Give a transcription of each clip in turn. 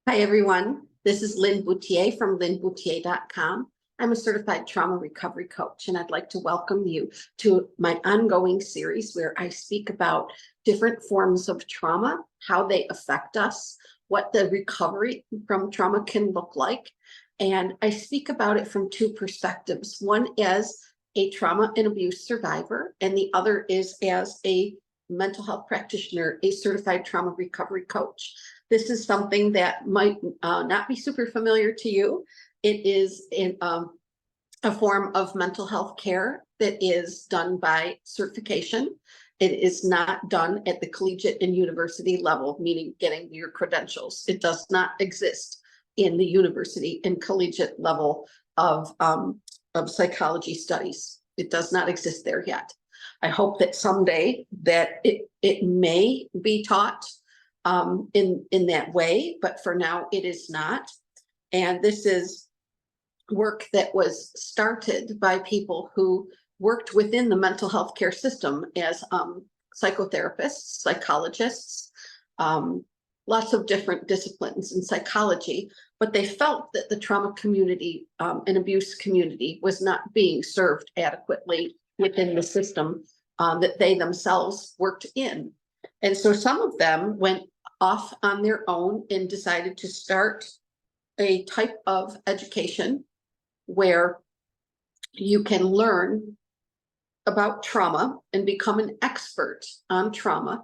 Hi, everyone. This is Lin Bouthillier from linbouthillier.com. I'm a certified trauma recovery coach, and I'd like to welcome you to my ongoing series where I speak about different forms of trauma, how they affect us, what the recovery from trauma can look like. And I speak about it from two perspectives. One as a trauma and abuse survivor, and the other is as a mental health practitioner, a certified trauma recovery coach. This is something that might not be super familiar to you. It is a form of mental health care that is done by certification. It is not done at the collegiate and university level, meaning getting your credentials. It does not exist in the university and collegiate level of psychology studies. It does not exist there yet. I hope that someday that it may be taught in that way, but for now it is not. And this is work that was started by people who worked within the mental health care system as psychotherapists, psychologists, lots of different disciplines in psychology, but they felt that the trauma community and abuse community was not being served adequately within the system that they themselves worked in. And so some of them went off on their own and decided to start a type of education where you can learn about trauma and become an expert on trauma,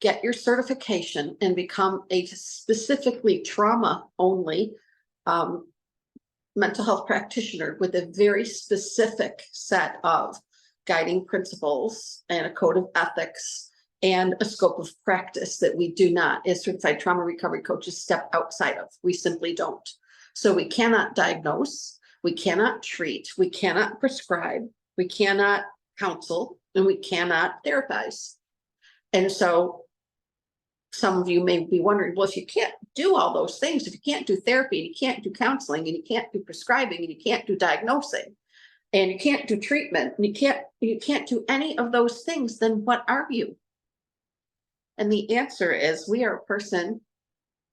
get your certification, and become a specifically trauma only mental health practitioner with a very specific set of guiding principles and a code of ethics and a scope of practice that we do not, as certified trauma recovery coaches, step outside of. We simply don't. So we cannot diagnose, we cannot treat, we cannot prescribe, we cannot counsel, and we cannot therapize. And so some of you may be wondering, well, if you can't do all those things, if you can't do therapy, and you can't do counseling, and you can't do prescribing, and you can't do diagnosing, and you can't do treatment, and you can't do any of those things, then what are you? And the answer is we are a person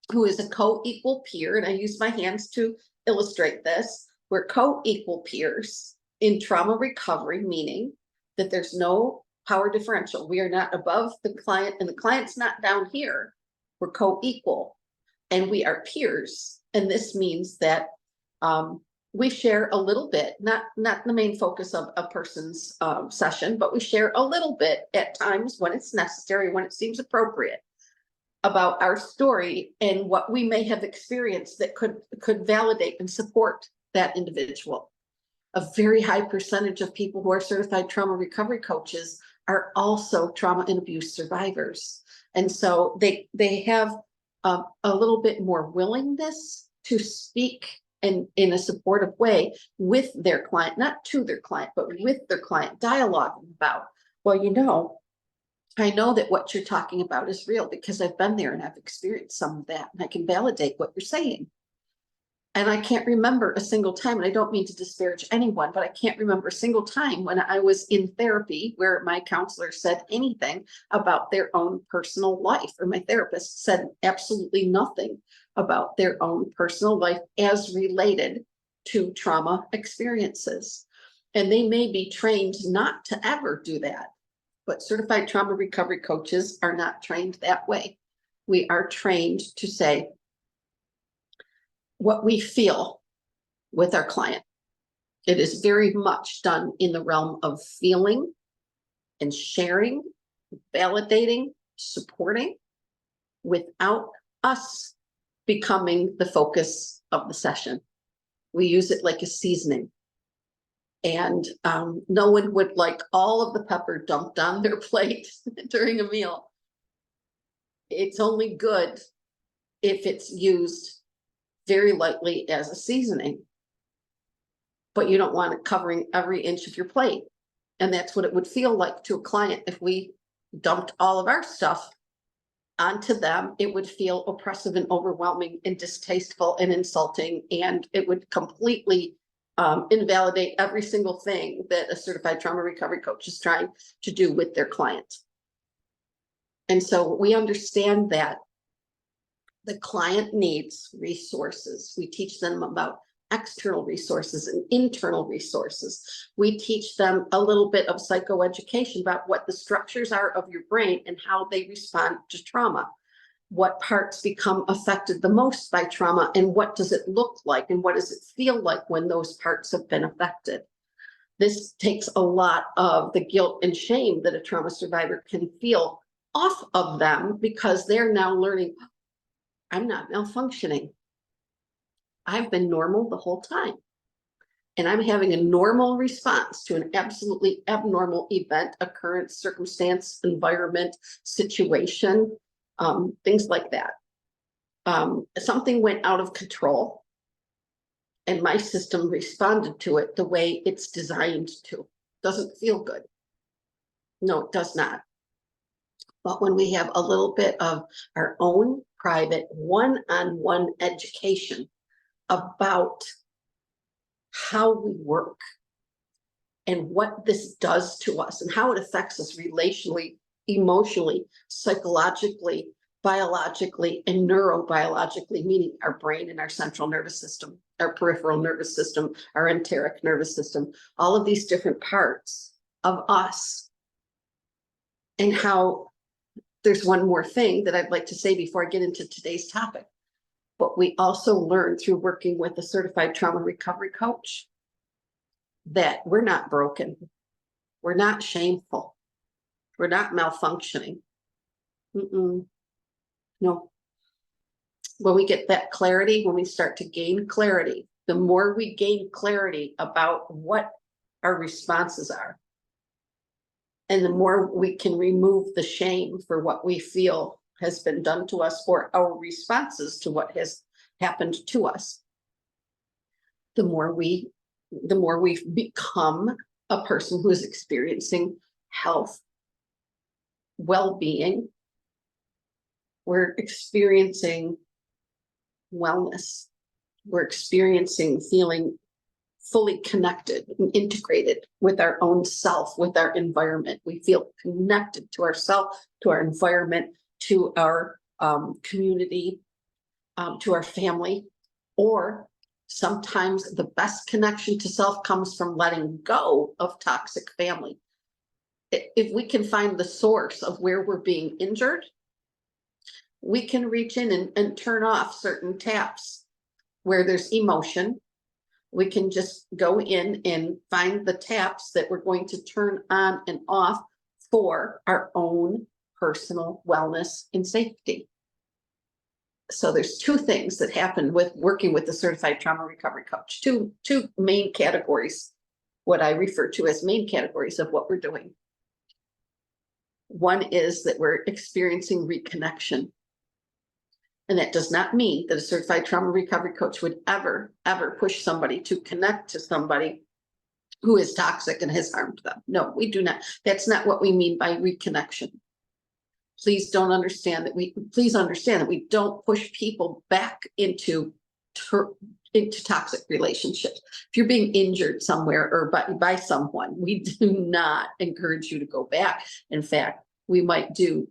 who is a co-equal peer, and I use my hands to illustrate this. We're co-equal peers in trauma recovery, meaning that there's no power differential. We are not above the client, and the client's not down here. We're co-equal, and we are peers. And this means that we share a little bit, not the main focus of a person's session, but we share a little bit at times when it's necessary, when it seems appropriate, about our story and what we may have experienced that could validate and support that individual. A very high percentage of people who are certified trauma recovery coaches are also trauma and abuse survivors. And so they have a little bit more willingness to speak and in a supportive way with their client, not to their client, but with their client, dialoguing about, well, you know, I know that what you're talking about is real because I've been there and I've experienced some of that, and I can validate what you're saying. And I can't remember a single time, and I don't mean to disparage anyone, but I can't remember a single time when I was in therapy where my counselor said anything about their own personal life, or my therapist said absolutely nothing about their own personal life as related to trauma experiences. And they may be trained not to ever do that, but certified trauma recovery coaches are not trained that way. We are trained to say what we feel with our client. It is very much done in the realm of feeling and sharing, validating, supporting, without us becoming the focus of the session. We use it like a seasoning. And no one would like all of the pepper dumped on their plate during a meal. It's only good if it's used very lightly as a seasoning, but you don't want it covering every inch of your plate. And that's what it would feel like to a client if we dumped all of our stuff onto them. It would feel oppressive and overwhelming and distasteful and insulting, and it would completely invalidate every single thing that a certified trauma recovery coach is trying to do with their client. And so we understand that The client needs resources. We teach them about external resources and internal resources. We teach them a little bit of psychoeducation about what the structures are of your brain and how they respond to trauma. What parts become affected the most by trauma, and what does it look like, and what does it feel like when those parts have been affected? This takes a lot of the guilt and shame that a trauma survivor can feel off of them, because they're now learning, I'm not malfunctioning. I've been normal the whole time. And I'm having a normal response to an absolutely abnormal event, occurrence, circumstance, environment, situation, things like that. Something went out of control, and my system responded to it the way it's designed to. Doesn't feel good. No, it does not. But when we have a little bit of our own private one-on-one education about how we work and what this does to us and how it affects us relationally, emotionally, psychologically, biologically, and neurobiologically, meaning our brain and our central nervous system, our peripheral nervous system, our enteric nervous system, all of these different parts of us. And how there's one more thing that I'd like to say before I get into today's topic. But we also learn through working with a certified trauma recovery coach that we're not broken. We're not shameful. We're not malfunctioning. No. When we get that clarity, when we start to gain clarity, the more we gain clarity about what our responses are, and the more we can remove the shame for what we feel has been done to us or our responses to what has happened to us, the more we've become a person who is experiencing health, well-being. We're experiencing wellness. We're experiencing feeling fully connected and integrated with our own self, with our environment. We feel connected to ourself, to our environment, to our community, to our family. Or sometimes the best connection to self comes from letting go of toxic family. If we can find the source of where we're being injured, we can reach in and turn off certain taps where there's emotion. We can just go in and find the taps that we're going to turn on and off for our own personal wellness and safety. So there's two things that happen with working with the certified trauma recovery coach, two main categories, what I refer to as main categories of what we're doing. One is that we're experiencing reconnection. And that does not mean that a certified trauma recovery coach would ever push somebody to connect to somebody who is toxic and has harmed them. No, we do not. That's not what we mean by reconnection. Please understand that we don't push people back into toxic relationships. If you're being injured somewhere or by someone, we do not encourage you to go back. In fact, we might do,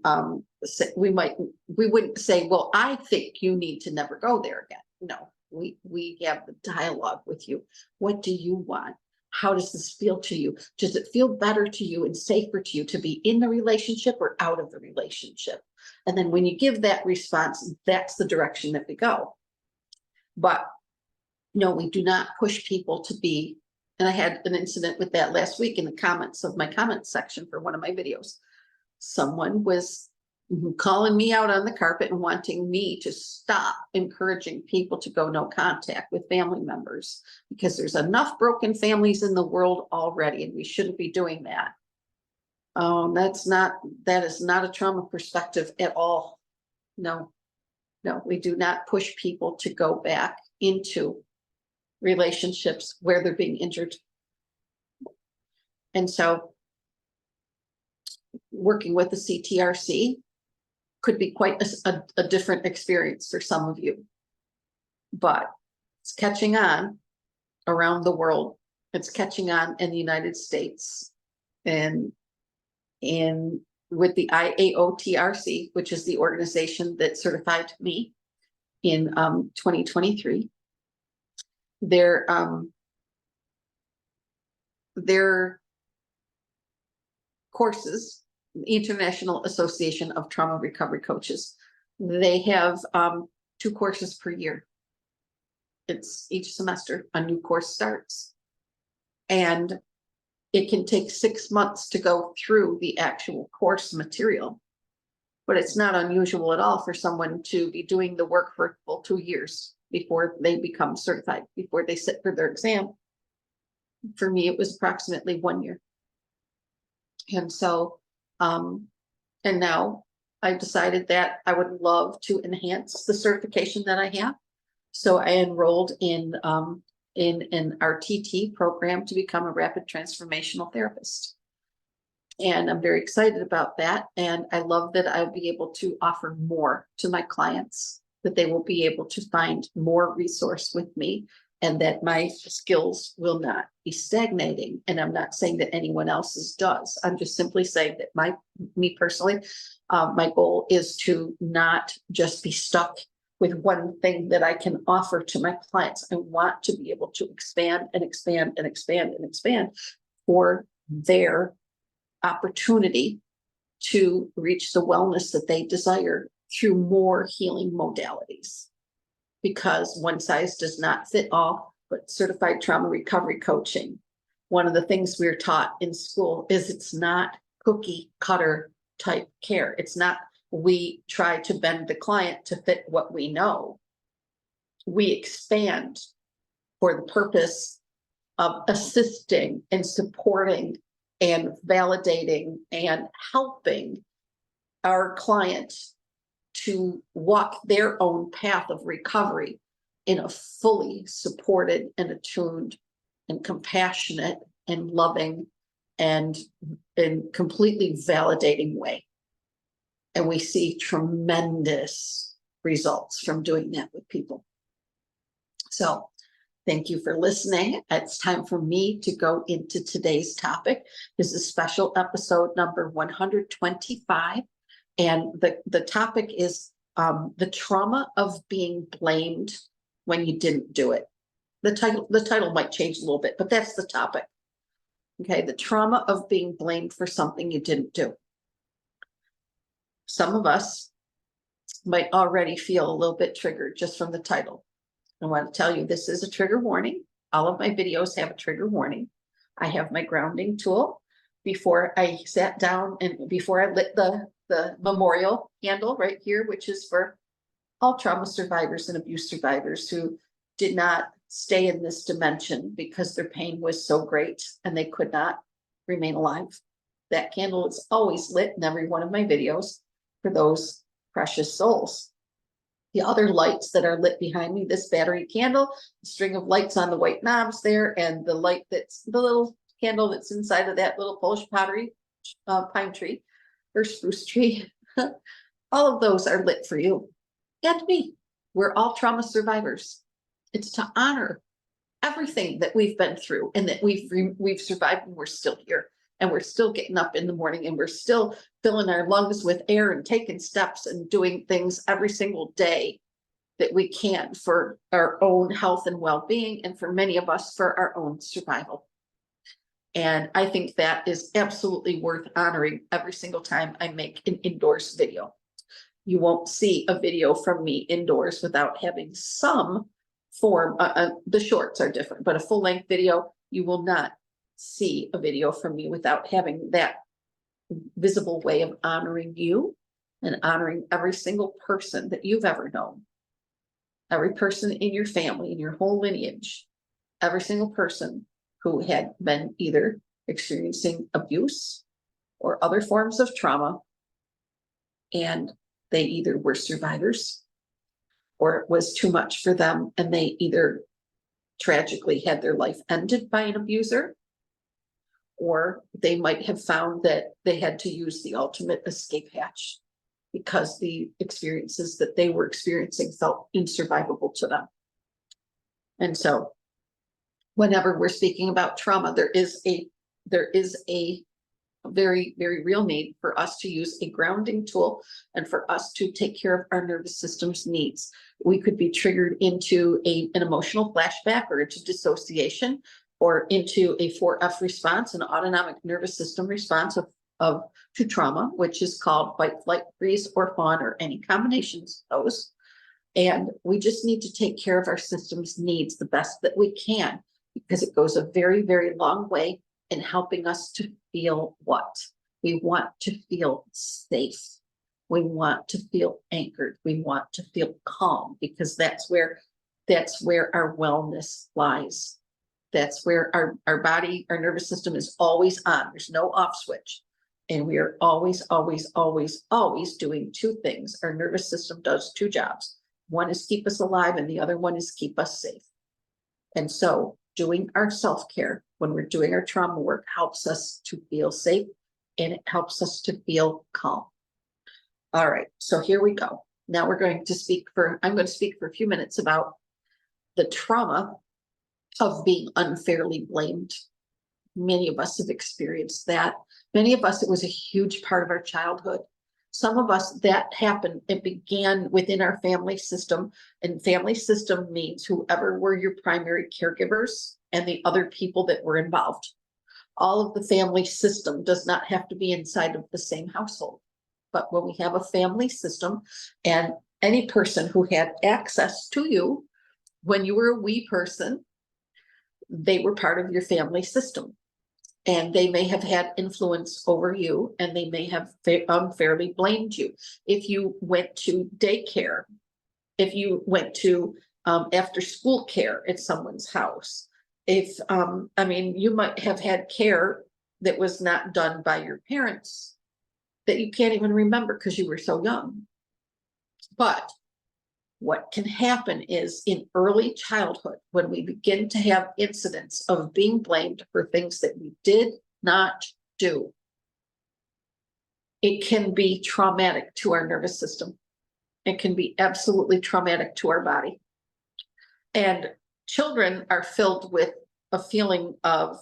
we wouldn't say, well, I think you need to never go there again. No, we have the dialogue with you. What do you want? How does this feel to you? Does it feel better to you and safer to you to be in the relationship or out of the relationship? And then when you give that response, that's the direction that we go. But no, we do not push people to be, and I had an incident with that last week in the comments of my comments section for one of my videos. Someone was calling me out on the carpet and wanting me to stop encouraging people to go no contact with family members because there's enough broken families in the world already and we shouldn't be doing that. That is not a trauma perspective at all. No, we do not push people to go back into relationships where they're being injured. And so working with the CTRC could be quite a different experience for some of you, but it's catching on around the world. It's catching on in the United States, and with the IAOTRC, which is the organization that certified me in 2023. Their courses, International Association of Trauma Recovery Coaches, they have 2 courses per year. It's each semester a new course starts, and it can take 6 months to go through the actual course material, but it's not unusual at all for someone to be doing the work for a full 2 years before they become certified, before they sit for their exam. For me, it was approximately 1 year. And so, and now I decided that I would love to enhance the certification that I have. So I enrolled in an RTT program to become a rapid transformational therapist. And I'm very excited about that. And I love that I'll be able to offer more to my clients, that they will be able to find more resource with me, and that my skills will not be stagnating. And I'm not saying that anyone else's does. I'm just simply saying that me personally, my goal is to not just be stuck with one thing that I can offer to my clients. I want to be able to expand and expand and expand and expand for their opportunity to reach the wellness that they desire through more healing modalities. Because one size does not fit all, but certified trauma recovery coaching, one of the things we're taught in school is it's not cookie cutter type care. It's not, we try to bend the client to fit what we know. We expand for the purpose of assisting and supporting and validating and helping our client to walk their own path of recovery in a fully supported and attuned and compassionate and loving and completely validating way. And we see tremendous results from doing that with people. So thank you for listening. It's time for me to go into today's topic. This is special episode number 125. And the topic is the trauma of being blamed when you didn't do it. The title might change a little bit, but that's the topic. Okay, the trauma of being blamed for something you didn't do. Some of us might already feel a little bit triggered just from the title. I want to tell you, this is a trigger warning. All of my videos have a trigger warning. I have my grounding tool. Before I sat down and before I lit the memorial candle right here, which is for all trauma survivors and abuse survivors who did not stay in this dimension because their pain was so great and they could not remain alive. That candle is always lit in every one of my videos for those precious souls. The other lights that are lit behind me, this battery candle, the string of lights on the white knobs there, and the light that's the little candle that's inside of that little Polish pottery pine tree or spruce tree, all of those are lit for you and me. We're all trauma survivors. It's to honor everything that we've been through and that we've survived, and we're still here, and we're still getting up in the morning, and we're still filling our lungs with air and taking steps and doing things every single day that we can for our own health and well-being, and for many of us for our own survival. And I think that is absolutely worth honoring every single time I make an indoors video. You won't see a video from me indoors without having some form, the shorts are different, but a full-length video, you will not see a video from me without having that visible way of honoring you and honoring every single person that you've ever known. Every person in your family, in your whole lineage, every single person who had been either experiencing abuse or other forms of trauma, and they either were survivors or it was too much for them, and they either tragically had their life ended by an abuser, or they might have found that they had to use the ultimate escape hatch because the experiences that they were experiencing felt insurvivable to them. And so whenever we're speaking about trauma, there is a a very, very real need for us to use a grounding tool and for us to take care of our nervous system's needs. We could be triggered into an emotional flashback or into dissociation or into a 4F response, an autonomic nervous system response to trauma, which is called fight, flight, freeze, or fawn, or any combinations of those. And we just need to take care of our system's needs the best that we can, because it goes a very, very long way in helping us to feel what? We want to feel safe. We want to feel anchored. We want to feel calm, because that's where our wellness lies. That's where our body, our nervous system is always on. There's no off switch. And we are always, always, always, always doing two things. Our nervous system does two jobs. One is keep us alive, and the other one is keep us safe. And so doing our self-care when we're doing our trauma work helps us to feel safe, and it helps us to feel calm. All right, so here we go. Now I'm going to speak for a few minutes about the trauma of being unfairly blamed. Many of us have experienced that. Many of us, it was a huge part of our childhood. Some of us, that happened, it began within our family system, and family system means whoever were your primary caregivers and the other people that were involved. All of the family system does not have to be inside of the same household. But when we have a family system, and any person who had access to you when you were a wee person, they were part of your family system. And they may have had influence over you, and they may have unfairly blamed you. If you went to daycare, if you went to after school care at someone's house, if, I mean, you might have had care that was not done by your parents that you can't even remember because you were so young. But what can happen is in early childhood, when we begin to have incidents of being blamed for things that we did not do, it can be traumatic to our nervous system. It can be absolutely traumatic to our body. And children are filled with a feeling of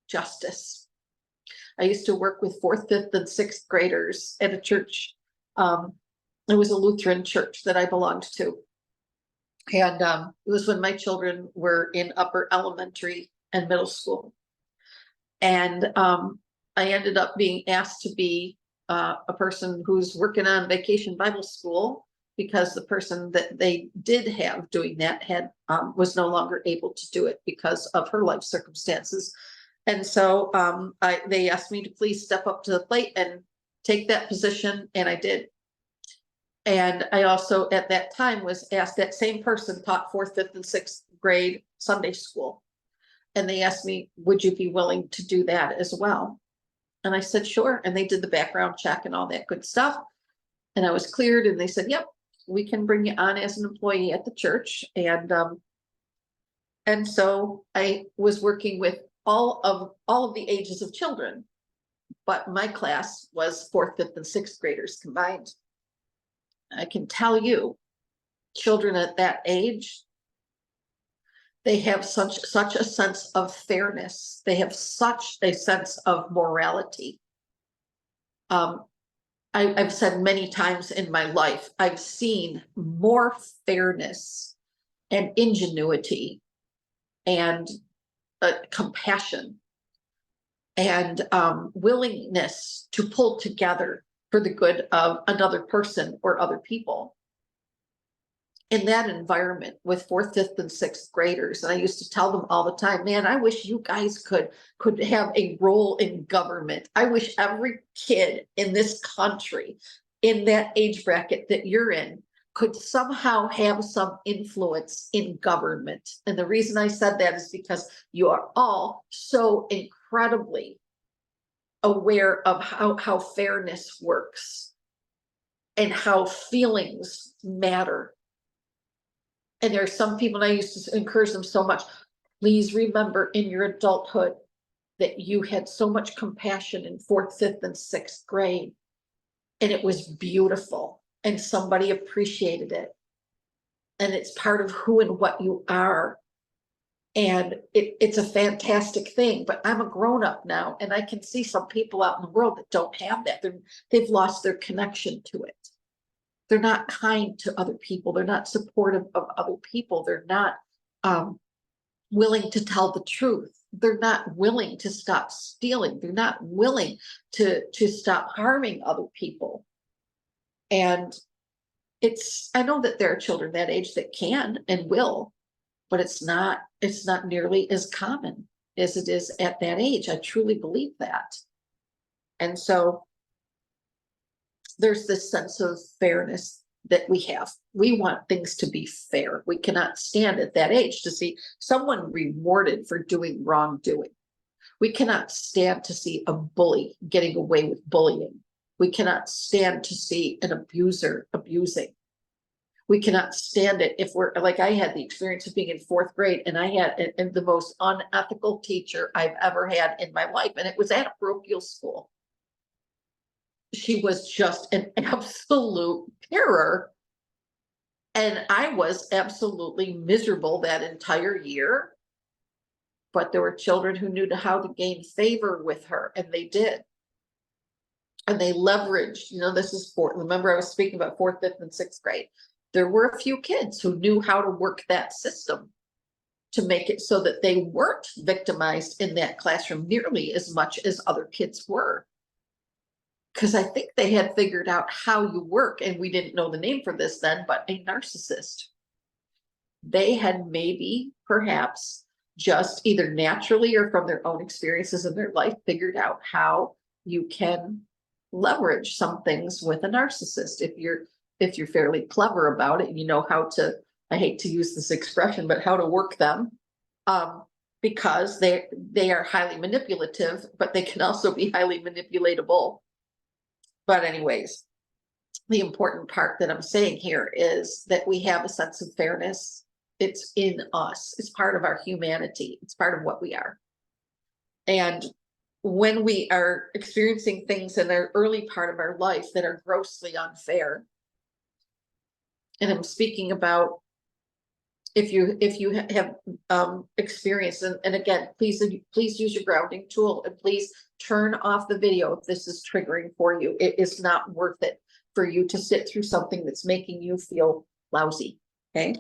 justice. I used to work with 4th, 5th, and 6th graders at a church. It was a Lutheran church that I belonged to. And it was when my children were in upper elementary and middle school. And I ended up being asked to be a person who's working on vacation Bible school, because the person that they did have doing that had was no longer able to do it because of her life circumstances. And so they asked me to please step up to the plate and take that position, and I did. And I also, at that time, was asked, that same person taught 4th, 5th, and 6th grade Sunday school. And they asked me, would you be willing to do that as well? And I said, sure. And they did the background check and all that good stuff. And I was cleared, and they said, yep, we can bring you on as an employee at the church. And so I was working with all of the ages of children, but my class was 4th, 5th, and 6th graders combined. I can tell you, children at that age, they have such a sense of fairness. They have such a sense of morality. I've said many times in my life, I've seen more fairness and ingenuity and compassion and willingness to pull together for the good of another person or other people in that environment with 4th, 5th, and 6th graders. And I used to tell them all the time, man, I wish you guys could have a role in government. I wish every kid in this country in that age bracket that you're in could somehow have some influence in government. And the reason I said that is because you are all so incredibly aware of how fairness works and how feelings matter. And there are some people, and I used to encourage them so much, please remember in your adulthood that you had so much compassion in 4th, 5th, and 6th grade. And it was beautiful, and somebody appreciated it. And it's part of who and what you are. And it's a fantastic thing, but I'm a grown-up now, and I can see some people out in the world that don't have that. They've lost their connection to it. They're not kind to other people. They're not supportive of other people. They're not willing to tell the truth. They're not willing to stop stealing. They're not willing to stop harming other people. And I know that there are children that age that can and will, but it's not nearly as common as it is at that age. I truly believe that. And so there's this sense of fairness that we have. We want things to be fair. We cannot stand at that age to see someone rewarded for doing wrongdoing. We cannot stand to see a bully getting away with bullying. We cannot stand to see an abuser abusing. We cannot stand it if we're like, I had the experience of being in 4th grade, and I had the most unethical teacher I've ever had in my life. And it was at a parochial school. She was just an absolute terror. And I was absolutely miserable that entire year. But there were children who knew how to gain favor with her, and they did. And they leveraged, this is remember I was speaking about 4th, 5th, and 6th grade. There were a few kids who knew how to work that system to make it so that they weren't victimized in that classroom nearly as much as other kids were. Because I think they had figured out how you work, and we didn't know the name for this then, but a narcissist. They had perhaps just either naturally or from their own experiences in their life figured out how you can leverage some things with a narcissist. If you're fairly clever about it, and you know how to, I hate to use this expression, but how to work them, because they are highly manipulative, but they can also be highly manipulatable. But anyways, the important part that I'm saying here is that we have a sense of fairness. It's in us. It's part of our humanity. It's part of what we are. And when we are experiencing things in our early part of our life that are grossly unfair, and I'm speaking about if you have experience, and again, please use your grounding tool, and please turn off the video if this is triggering for you. It is not worth it for you to sit through something that's making you feel lousy. Okay,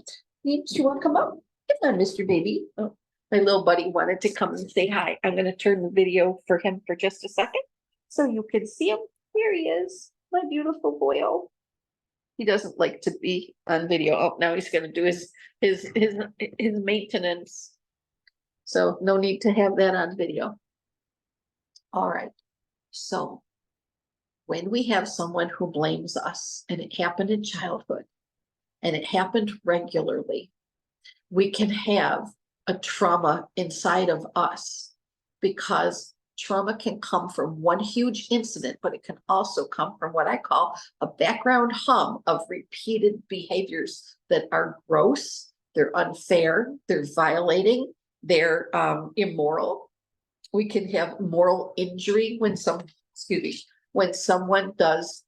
you want to come up? Come on, Mr. Baby. Oh, my little buddy wanted to come and say hi. I'm going to turn the video for him for just a second so you can see him. Here he is, my beautiful boy. Oh, he doesn't like to be on video. Oh, now he's going to do his maintenance. So no need to have that on video. All right. So when we have someone who blames us, and it happened in childhood, and it happened regularly, we can have a trauma inside of us, because trauma can come from one huge incident, but it can also come from what I call a background hum of repeated behaviors that are gross, they're unfair, they're violating, they're immoral. We can have moral injury when someone does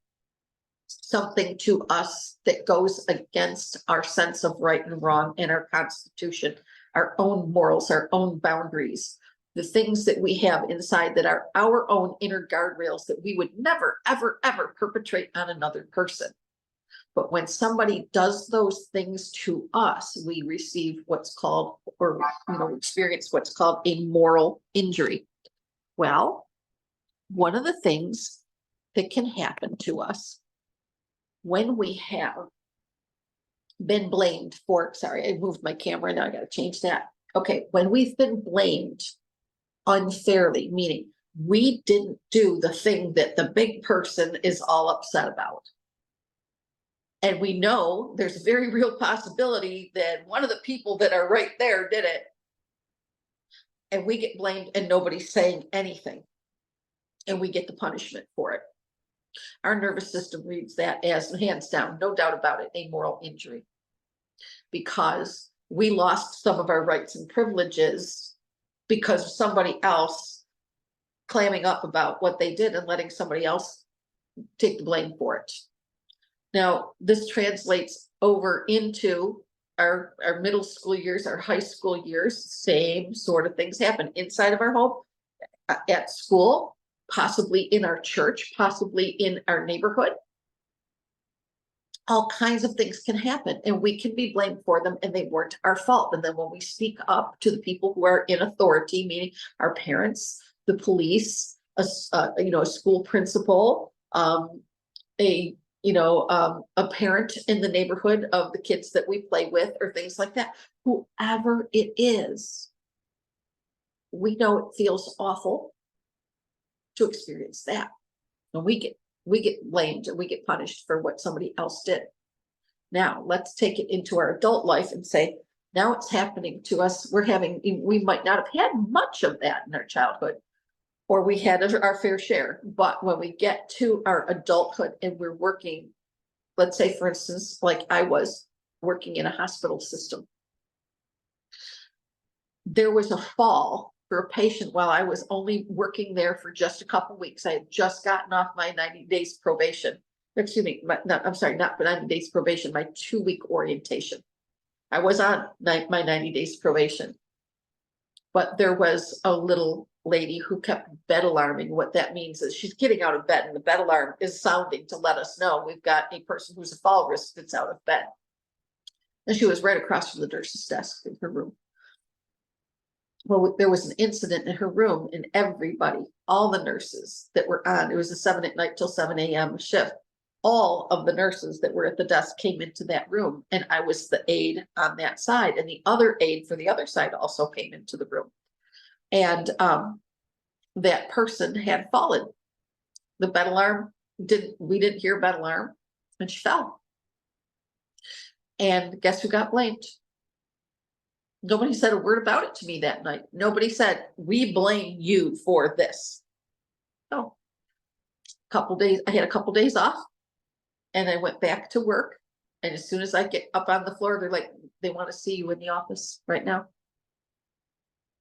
something to us that goes against our sense of right and wrong and our Constitution, our own morals, our own boundaries, the things that we have inside that are our own inner guardrails that we would never, ever, ever perpetrate on another person. But when somebody does those things to us, we receive what's called, or experience what's called a moral injury. Well, one of the things that can happen to us when we have been blamed for, sorry, I moved my camera, now I got to change that. Okay, when we've been blamed unfairly, meaning we didn't do the thing that the big person is all upset about. And we know there's a very real possibility that one of the people that are right there did it. And we get blamed and nobody's saying anything. And we get the punishment for it. Our nervous system reads that as, hands down, no doubt about it, a moral injury. Because we lost some of our rights and privileges because of somebody else clamming up about what they did and letting somebody else take the blame for it. Now, this translates over into our middle school years, our high school years, same sort of things happen inside of our home, at school, possibly in our church, possibly in our neighborhood. All kinds of things can happen and we can be blamed for them and they weren't our fault. And then when we speak up to the people who are in authority, meaning our parents, the police, a school principal, a parent in the neighborhood of the kids that we play with or things like that, whoever it is, we know it feels awful to experience that. And we get blamed and we get punished for what somebody else did. Now let's take it into our adult life and say, now it's happening to us. We might not have had much of that in our childhood, or we had our fair share. But when we get to our adulthood and we're working, let's say, for instance, like I was working in a hospital system, there was a fall for a patient while I was only working there for just a couple of weeks. I had just gotten off my 90 days probation. Excuse me, I'm sorry, not 90 days probation, my 2-week orientation. I was on my 90 days probation. But there was a little lady who kept bed alarming. What that means is she's getting out of bed and the bed alarm is sounding to let us know we've got a person who's a fall risk that's out of bed. And she was right across from the nurse's desk in her room. Well, there was an incident in her room and everybody, all the nurses that were on, it was a 7 at night till 7 a.m. shift. All of the nurses that were at the desk came into that room and I was the aide on that side and the other aide for the other side also came into the room. And that person had fallen. The bed alarm we didn't hear bed alarm and she fell. And guess who got blamed? Nobody said a word about it to me that night. Nobody said, we blame you for this. No. I had a couple days off and I went back to work. And as soon as I get up on the floor, they're like, they want to see you in the office right now.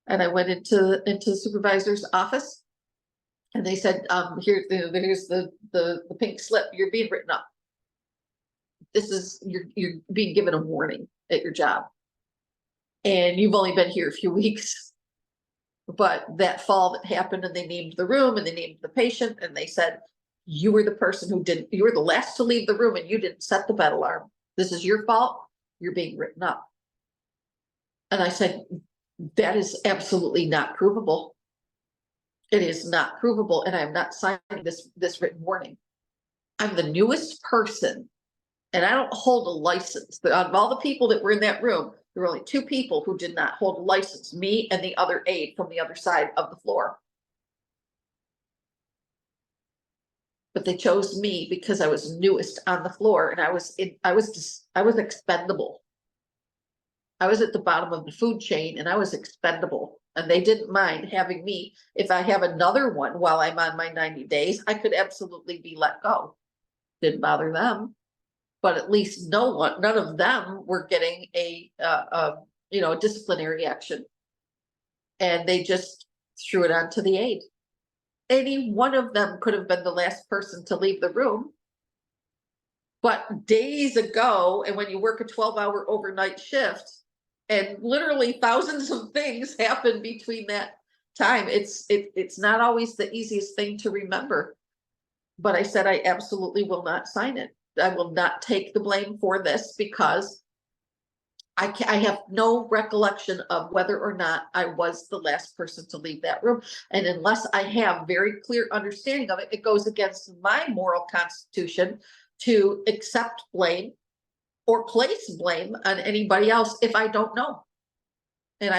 And I went into the supervisor's office and they said, here's the pink slip, you're being written up. You're being given a warning at your job. And you've only been here a few weeks, but that fall that happened and they named the room and they named the patient and they said, you were the person you were the last to leave the room and you didn't set the bed alarm. This is your fault. You're being written up. And I said, that is absolutely not provable. It is not provable. And I'm not signing this written warning. I'm the newest person and I don't hold a license. But out of all the people that were in that room, there were only 2 people who did not hold a license, me and the other aide from the other side of the floor. But they chose me because I was newest on the floor and I was expendable. I was at the bottom of the food chain and I was expendable. And they didn't mind having me. If I have another one while I'm on my 90 days, I could absolutely be let go. Didn't bother them. But at least none of them were getting a disciplinary action. And they just threw it onto the aide. Any one of them could have been the last person to leave the room. But days ago, and when you work a 12-hour overnight shift, and literally thousands of things happen between that time, it's not always the easiest thing to remember. But I said, I absolutely will not sign it. I will not take the blame for this because I have no recollection of whether or not I was the last person to leave that room. And unless I have very clear understanding of it, it goes against my moral constitution to accept blame or place blame on anybody else if I don't know. And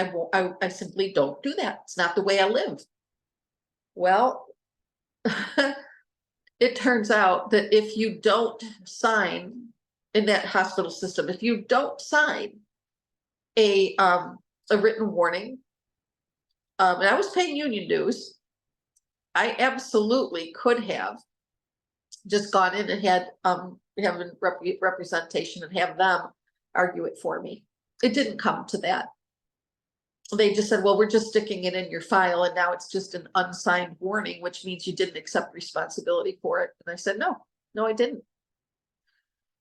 I simply don't do that. It's not the way I live. Well, it turns out that if you don't sign in that hospital system, if you don't sign a written warning, and I was paying union dues, I absolutely could have just gone in and had representation and have them argue it for me. It didn't come to that. They just said, well, we're just sticking it in your file and now it's just an unsigned warning, which means you didn't accept responsibility for it. And I said, no, I didn't.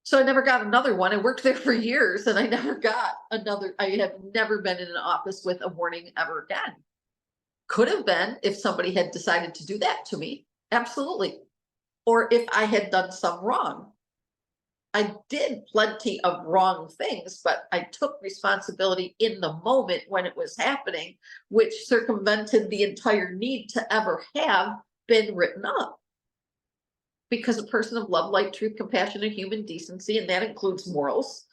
So I never got another one. I worked there for years and I never got another. I have never been in an office with a warning ever again. Could have been if somebody had decided to do that to me. Absolutely. Or if I had done some wrong. I did plenty of wrong things, but I took responsibility in the moment when it was happening, which circumvented the entire need to ever have been written up. Because a person of love, light, truth, compassion, and human decency, and that includes morals,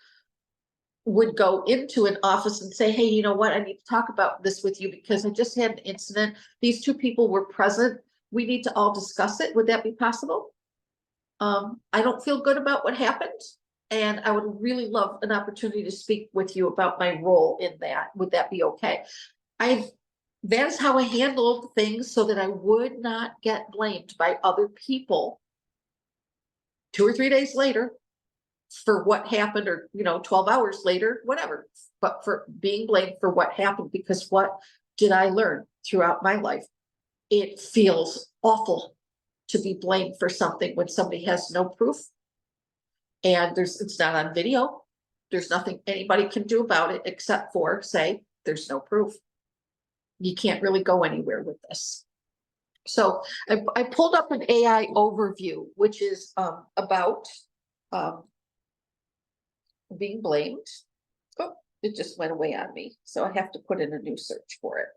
would go into an office and say, hey, you know what, I need to talk about this with you because I just had an incident. These two people were present. We need to all discuss it. Would that be possible? I don't feel good about what happened, and I would really love an opportunity to speak with you about my role in that. Would that be okay? That is how I handled things so that I would not get blamed by other people 2 or 3 days later for what happened, or 12 hours later, whatever, but for being blamed for what happened. Because what did I learn throughout my life? It feels awful to be blamed for something when somebody has no proof and it's not on video. There's nothing anybody can do about it except for say there's no proof. You can't really go anywhere with this. So I pulled up an AI overview, which is about being blamed. Oh, it just went away on me. So I have to put in a new search for it.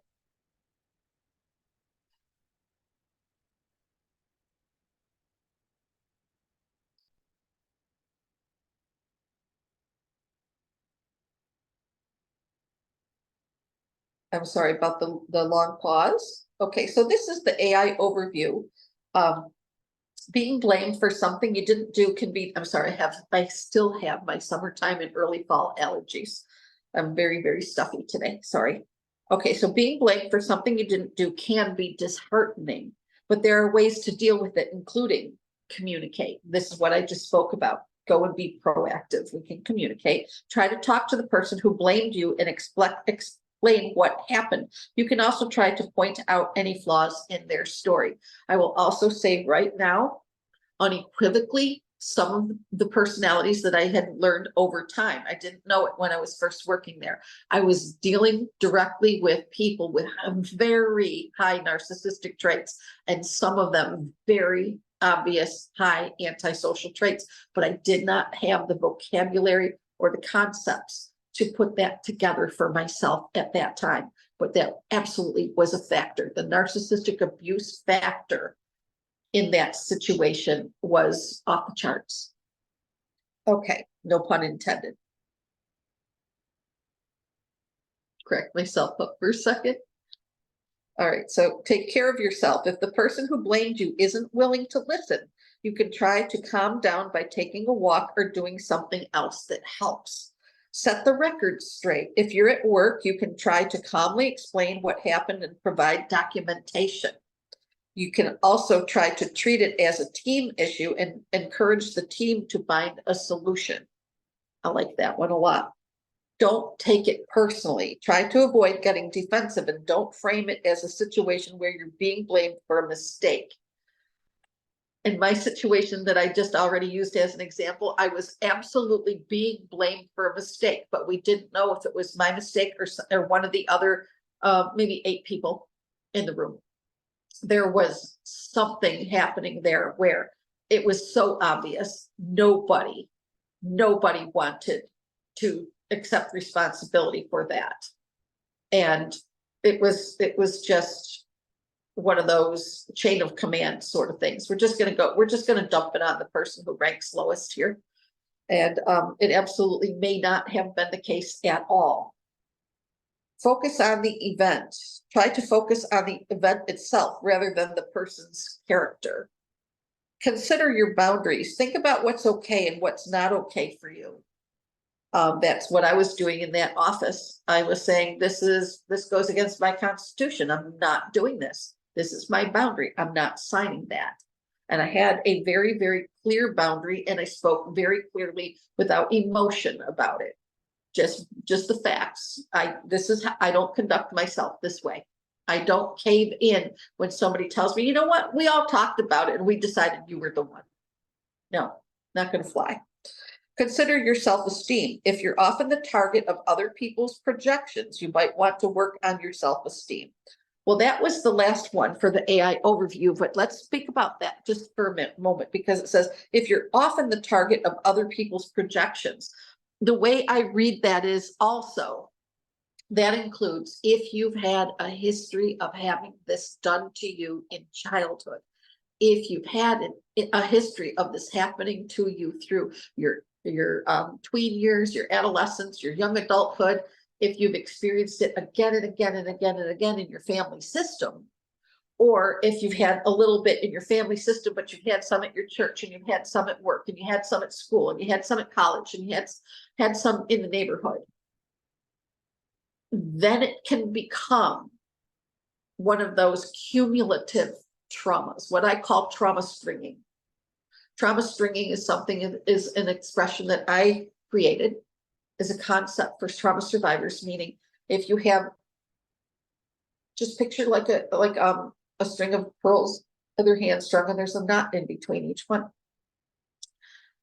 I'm sorry about the long pause. Okay, so this is the AI overview. Being blamed for something you didn't do can be, I'm sorry, I still have my summertime and early fall allergies. I'm very, very stuffy today, sorry. Okay, so being blamed for something you didn't do can be disheartening, but there are ways to deal with it, including communicate. This is what I just spoke about. Go and be proactive. We can communicate. Try to talk to the person who blamed you and explain what happened. You can also try to point out any flaws in their story. I will also say right now, unequivocally, some of the personalities that I had learned over time. I didn't know it when I was first working there. I was dealing directly with people with very high narcissistic traits, and some of them very obvious high antisocial traits, but I did not have the vocabulary or the concepts to put that together for myself at that time. But that absolutely was a factor. The narcissistic abuse factor in that situation was off the charts. Okay, no pun intended. Correct myself up for a second. All right, so take care of yourself. If the person who blamed you isn't willing to listen, you can try to calm down by taking a walk or doing something else that helps. Set the record straight. If you're at work, you can try to calmly explain what happened and provide documentation. You can also try to treat it as a team issue and encourage the team to find a solution. I like that one a lot. Don't take it personally. Try to avoid getting defensive and don't frame it as a situation where you're being blamed for a mistake. In my situation that I just already used as an example, I was absolutely being blamed for a mistake, but we didn't know if it was my mistake or one of the other, maybe 8 people in the room. There was something happening there where it was so obvious. Nobody wanted to accept responsibility for that. And it was just one of those chain of command sort of things. We're just going to dump it on the person who ranks lowest here. And it absolutely may not have been the case at all. Focus on the event. Try to focus on the event itself rather than the person's character. Consider your boundaries. Think about what's okay and what's not okay for you. That's what I was doing in that office. I was saying, this goes against my constitution. I'm not doing this. This is my boundary. I'm not signing that. And I had a very, very clear boundary, and I spoke very clearly without emotion about it. Just the facts. I don't conduct myself this way. I don't cave in when somebody tells me, you know what, we all talked about it and we decided you were the one. No, not going to fly. Consider your self-esteem. If you're often the target of other people's projections, you might want to work on your self-esteem. Well, that was the last one for the AI overview, but let's speak about that just for a moment, because it says, if you're often the target of other people's projections, the way I read that is also, that includes if you've had a history of having this done to you in childhood, if you've had a history of this happening to you through your tween years, your adolescence, your young adulthood, if you've experienced it again and again and again and again in your family system, or if you've had a little bit in your family system, but you've had some at your church, and you've had some at work, and you had some at school, and you had some at college, and you had some in the neighborhood, then it can become one of those cumulative traumas, what I call trauma stringing. Trauma stringing is is an expression that I created as a concept for trauma survivors, meaning if you have, just picture like a string of pearls, other hand strung, and there's a knot in between each one,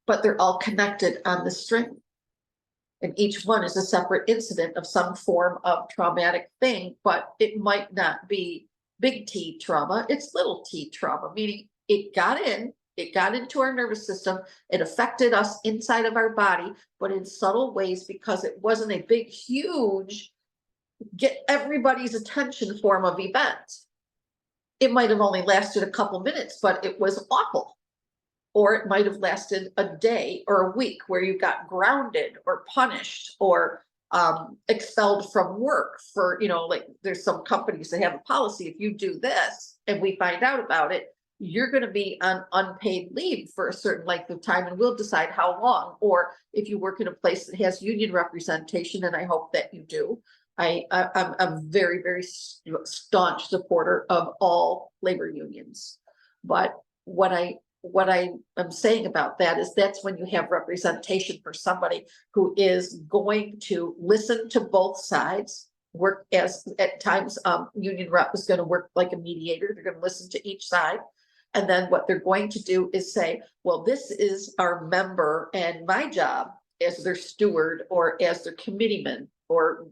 but they're all connected on the string, and each one is a separate incident of some form of traumatic thing, but it might not be big T trauma, it's little t trauma, meaning it got into our nervous system, it affected us inside of our body, but in subtle ways, because it wasn't a big, huge, get everybody's attention form of event. It might have only lasted a couple minutes, but it was awful. Or it might have lasted a day or a week where you got grounded or punished or expelled from work for, like there's some companies that have a policy, if you do this and we find out about it, you're going to be on unpaid leave for a certain length of time, and we'll decide how long. Or if you work in a place that has union representation, and I hope that you do, I'm a very, very staunch supporter of all labor unions. But what I am saying about that is that's when you have representation for somebody who is going to listen to both sides, work as at times union rep is going to work like a mediator. They're going to listen to each side. And then what they're going to do is say, well, this is our member, and my job as their steward or as their committeeman or,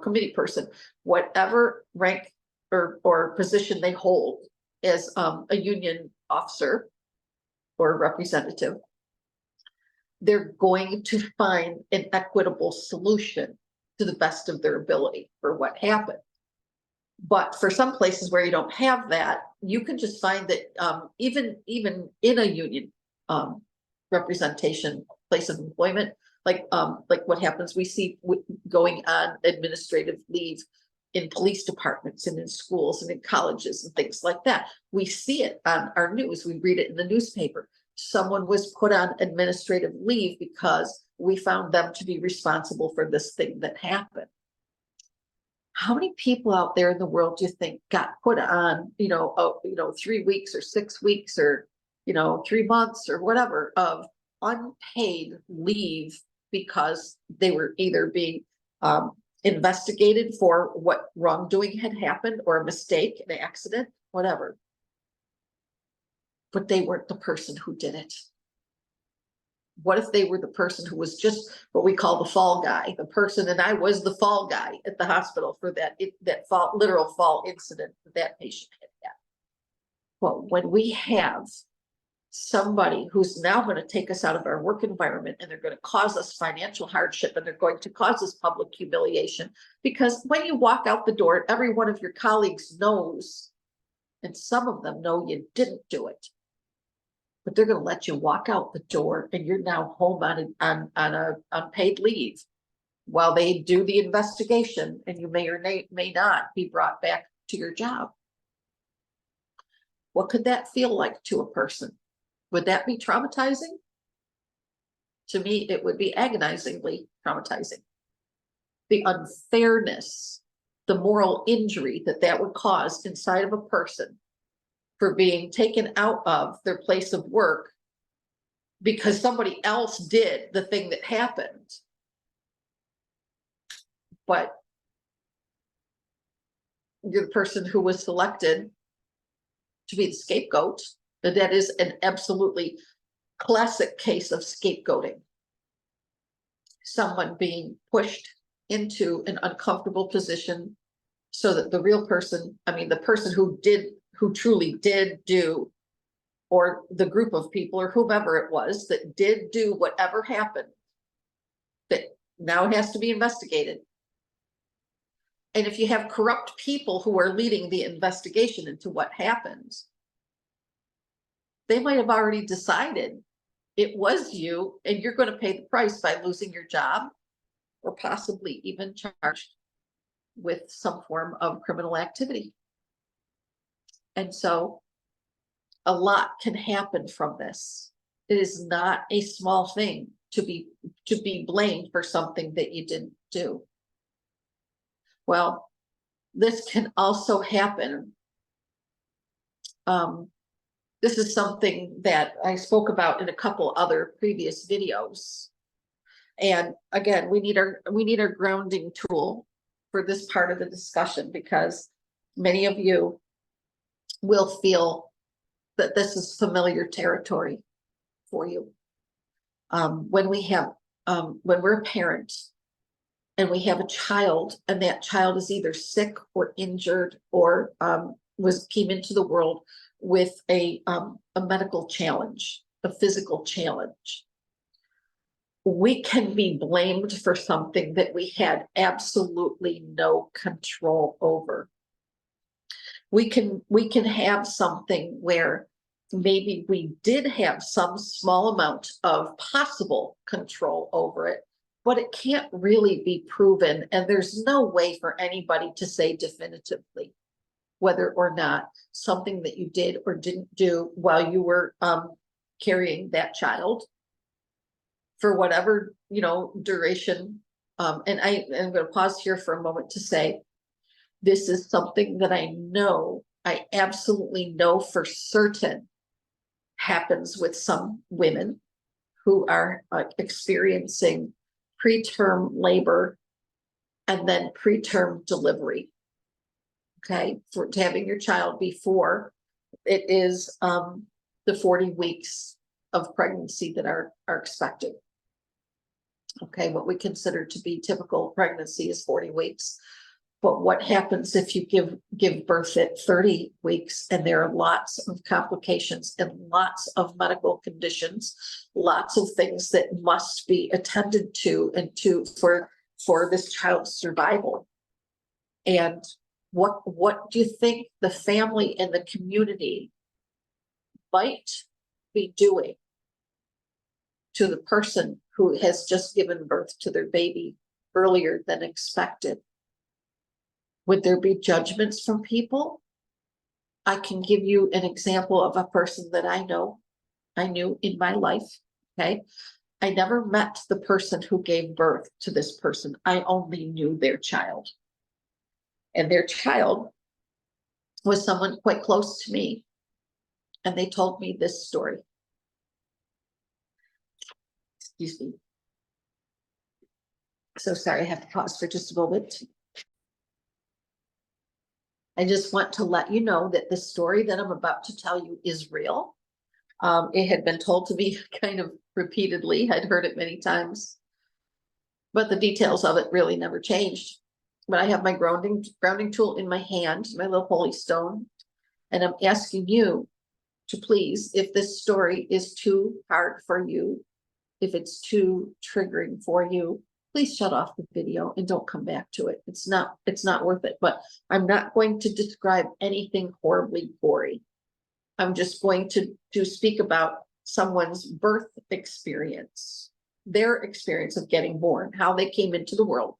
committee person, whatever rank or position they hold as a union officer or representative, they're going to find an equitable solution to the best of their ability for what happened. But for some places where you don't have that, you can just find that even in a union representation place of employment, like what happens, we see going on administrative leave in police departments and in schools and in colleges and things like that. We see it on our news. We read it in the newspaper. Someone was put on administrative leave because we found them to be responsible for this thing that happened. How many people out there in the world do you think got put on, 3 weeks or 6 weeks or, 3 months or whatever of unpaid leave because they were either being investigated for what wrongdoing had happened or a mistake, an accident, whatever. But they weren't the person who did it. What if they were the person who was just what we call the fall guy, the person, and I was the fall guy at the hospital for that literal fall incident that patient had. Well, when we have somebody who's now going to take us out of our work environment, and they're going to cause us financial hardship, and they're going to cause us public humiliation, because when you walk out the door, every one of your colleagues knows, and some of them know you didn't do it, but they're going to let you walk out the door, and you're now home on a unpaid leave while they do the investigation, and you may or may not be brought back to your job. What could that feel like to a person? Would that be traumatizing? To me, it would be agonizingly traumatizing. The unfairness, the moral injury that would cause inside of a person for being taken out of their place of work because somebody else did the thing that happened. But you're the person who was selected to be the scapegoat. That is an absolutely classic case of scapegoating. someone being pushed into an uncomfortable position so that the real person, I mean, the person who truly did do, or the group of people or whomever it was that did do whatever happened, that now it has to be investigated. And if you have corrupt people who are leading the investigation into what happened, they might have already decided it was you and you're going to pay the price by losing your job or possibly even charged with some form of criminal activity. And so a lot can happen from this. It is not a small thing to be blamed for something that you didn't do. Well, this can also happen. This is something that I spoke about in a couple other previous videos. And again, we need our grounding tool for this part of the discussion, because many of you will feel that this is familiar territory for you. When we're a parent and we have a child, and that child is either sick or injured or came into the world with a medical challenge, a physical challenge, we can be blamed for something that we had absolutely no control over. We can have something where maybe we did have some small amount of possible control over it, but it can't really be proven. And there's no way for anybody to say definitively whether or not something that you did or didn't do while you were carrying that child for whatever, duration. And I'm going to pause here for a moment to say, this is something that I absolutely know for certain happens with some women who are experiencing preterm labor and then preterm delivery. Okay, for having your child before it is the 40 weeks of pregnancy that are expected. Okay, what we consider to be typical pregnancy is 40 weeks. But what happens if you give birth at 30 weeks and there are lots of complications and lots of medical conditions, lots of things that must be attended to and for this child's survival? And what do you think the family and the community might be doing to the person who has just given birth to their baby earlier than expected? Would there be judgments from people? I can give you an example of a person that I knew in my life. Okay. I never met the person who gave birth to this person. I only knew their child. And their child was someone quite close to me. And they told me this story. Excuse me. So sorry, I have to pause for just a moment. I just want to let you know that the story that I'm about to tell you is real. It had been told to me kind of repeatedly. I'd heard it many times, but the details of it really never changed. But I have my grounding tool in my hand, my little holy stone, and I'm asking you to please, if this story is too hard for you, if it's too triggering for you, please shut off the video and don't come back to it. It's not worth it. But I'm not going to describe anything horribly gory. I'm just going to speak about someone's birth experience, their experience of getting born, how they came into the world,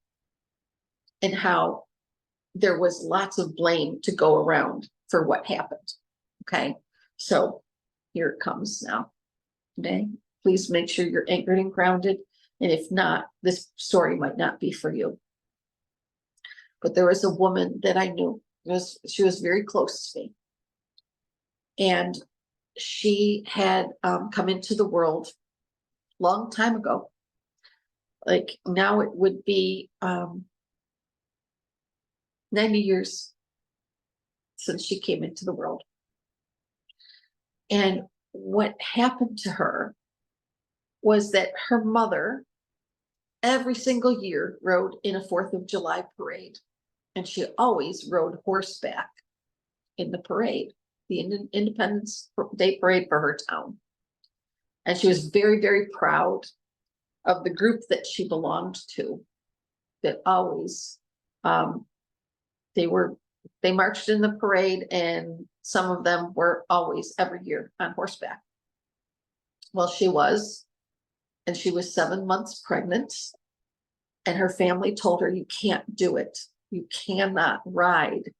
and how there was lots of blame to go around for what happened. Okay, so here it comes now. Okay, please make sure you're anchored and grounded. And if not, this story might not be for you. But there was a woman that I knew. She was very close to me. And she had come into the world a long time ago. Like now it would be 90 years since she came into the world. And what happened to her was that her mother every single year rode in a 4th of July parade. And she always rode horseback in the parade, the Independence Day parade for her town. And she was very, very proud of the group that she belonged to, that always, they marched in the parade, and some of them were always every year on horseback. Well, she was 7 months pregnant, and her family told her, you can't do it. You cannot ride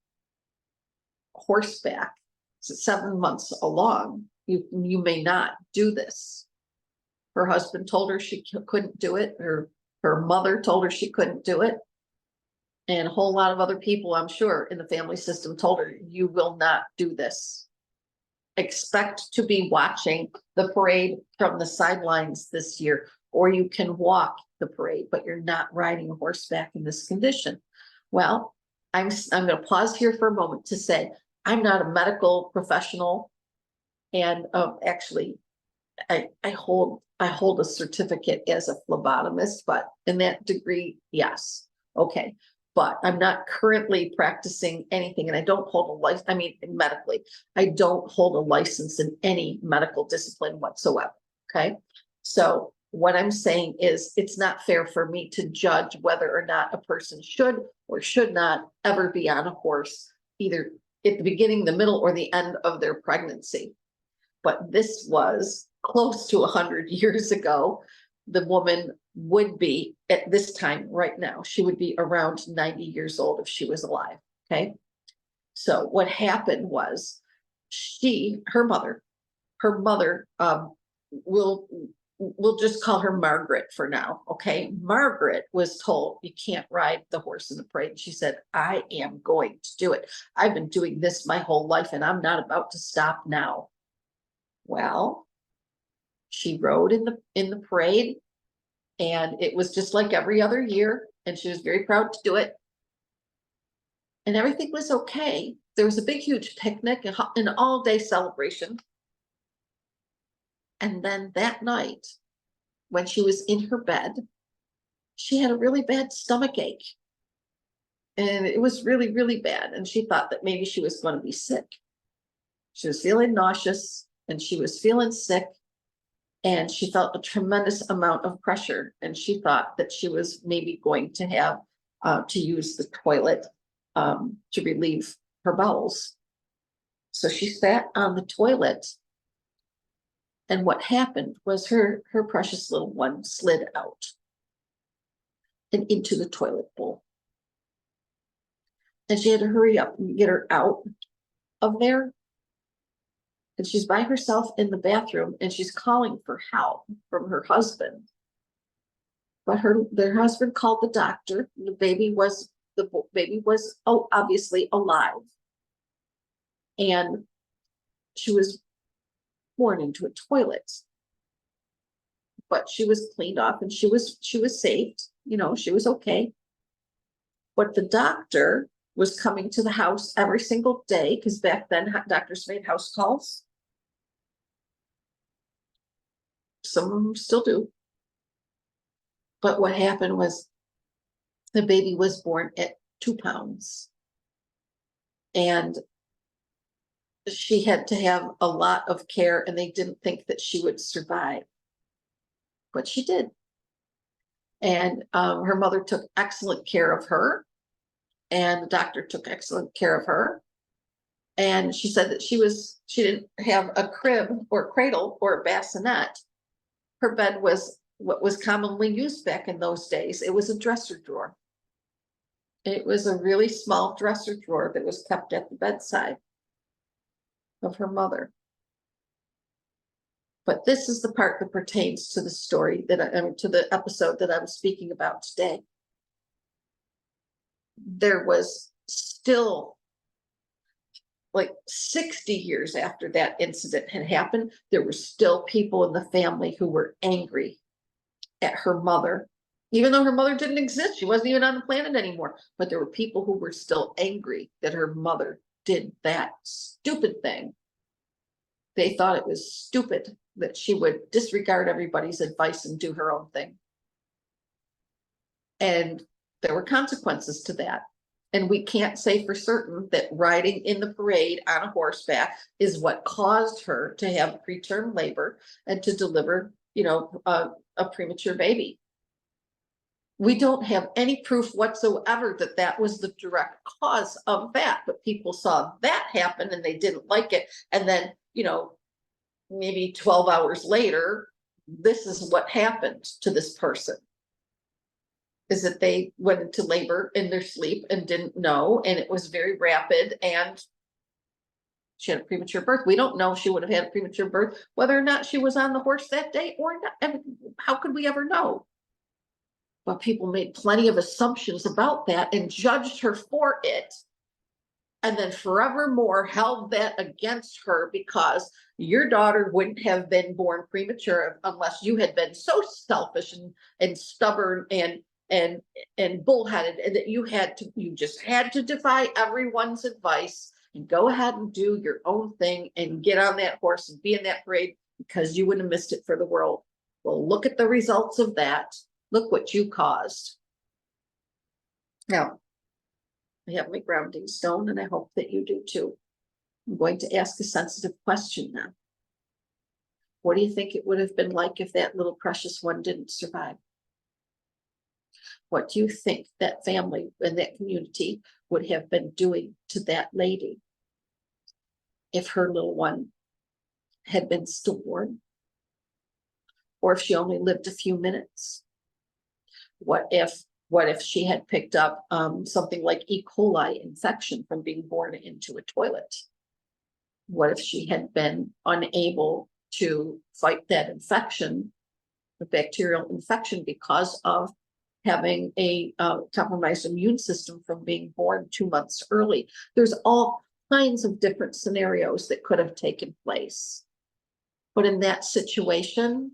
horseback 7 months along. You may not do this. Her husband told her she couldn't do it. Her mother told her she couldn't do it. And a whole lot of other people, I'm sure, in the family system told her, you will not do this. Expect to be watching the parade from the sidelines this year, or you can walk the parade, but you're not riding horseback in this condition. Well, I'm going to pause here for a moment to say, I'm not a medical professional. And actually, I hold a certificate as a phlebotomist, but in that degree, yes. Okay. But I'm not currently practicing anything, and I don't hold a license. I mean, medically, I don't hold a license in any medical discipline whatsoever. Okay. So what I'm saying is, it's not fair for me to judge whether or not a person should or should not ever be on a horse, either at the beginning, the middle, or the end of their pregnancy. But this was close to 100 years ago. The woman would be, at this time right now, she would be around 90 years old if she was alive. Okay. So what happened was, her mother, we'll just call her Margaret for now. Okay. Margaret was told, you can't ride the horse in the parade. And she said, I am going to do it. I've been doing this my whole life, and I'm not about to stop now. Well, she rode in the parade, and it was just like every other year, and she was very proud to do it. And everything was okay. There was a big, huge picnic, an all-day celebration. And then that night, when she was in her bed, she had a really bad stomach ache. And it was really, really bad. And she thought that maybe she was going to be sick. She was feeling nauseous, and she was feeling sick. And she felt a tremendous amount of pressure, and she thought that she was maybe going to have to use the toilet to relieve her bowels. So she sat on the toilet, and what happened was her precious little one slid out and into the toilet bowl. And she had to hurry up and get her out of there. And she's by herself in the bathroom, and she's calling for help from her husband. But their husband called the doctor. The baby was obviously alive. And she was born into a toilet. But she was cleaned off, and she was saved. You know, she was okay. But the doctor was coming to the house every single day, because back then doctors made house calls. Some of them still do. But what happened was, the baby was born at 2 pounds. And she had to have a lot of care, and they didn't think that she would survive. But she did. And her mother took excellent care of her, and the doctor took excellent care of her. And she said that she didn't have a crib or cradle or a bassinet. Her bed was what was commonly used back in those days. It was a dresser drawer. It was a really small dresser drawer that was kept at the bedside of her mother. But this is the part that pertains to the story to the episode that I'm speaking about today. There was still, like 60 years after that incident had happened, there were still people in the family who were angry at her mother, even though her mother didn't exist. She wasn't even on the planet anymore. But there were people who were still angry that her mother did that stupid thing. They thought it was stupid that she would disregard everybody's advice and do her own thing. And there were consequences to that. And we can't say for certain that riding in the parade on a horseback is what caused her to have preterm labor and to deliver, a premature baby. We don't have any proof whatsoever that that was the direct cause of that, but people saw that happen and they didn't like it. And then, maybe 12 hours later, this is what happened to this person. Is that they went into labor in their sleep and didn't know, and it was very rapid, and she had a premature birth. We don't know if she would have had a premature birth, whether or not she was on the horse that day or not. I mean, how could we ever know? But people made plenty of assumptions about that and judged her for it, and then forevermore held that against her, because your daughter wouldn't have been born premature unless you had been so selfish and stubborn and bullheaded, and that you just had to defy everyone's advice and go ahead and do your own thing and get on that horse and be in that parade because you wouldn't have missed it for the world. Well, look at the results of that. Look what you caused. Now, I have my grounding stone, and I hope that you do too. I'm going to ask a sensitive question now. What do you think it would have been like if that little precious one didn't survive? What do you think that family and that community would have been doing to that lady if her little one had been stillborn? Or if she only lived a few minutes? What if she had picked up something like E. coli infection from being born into a toilet? What if she had been unable to fight that infection, the bacterial infection, because of having a compromised immune system from being born 2 months early? There's all kinds of different scenarios that could have taken place. But in that situation,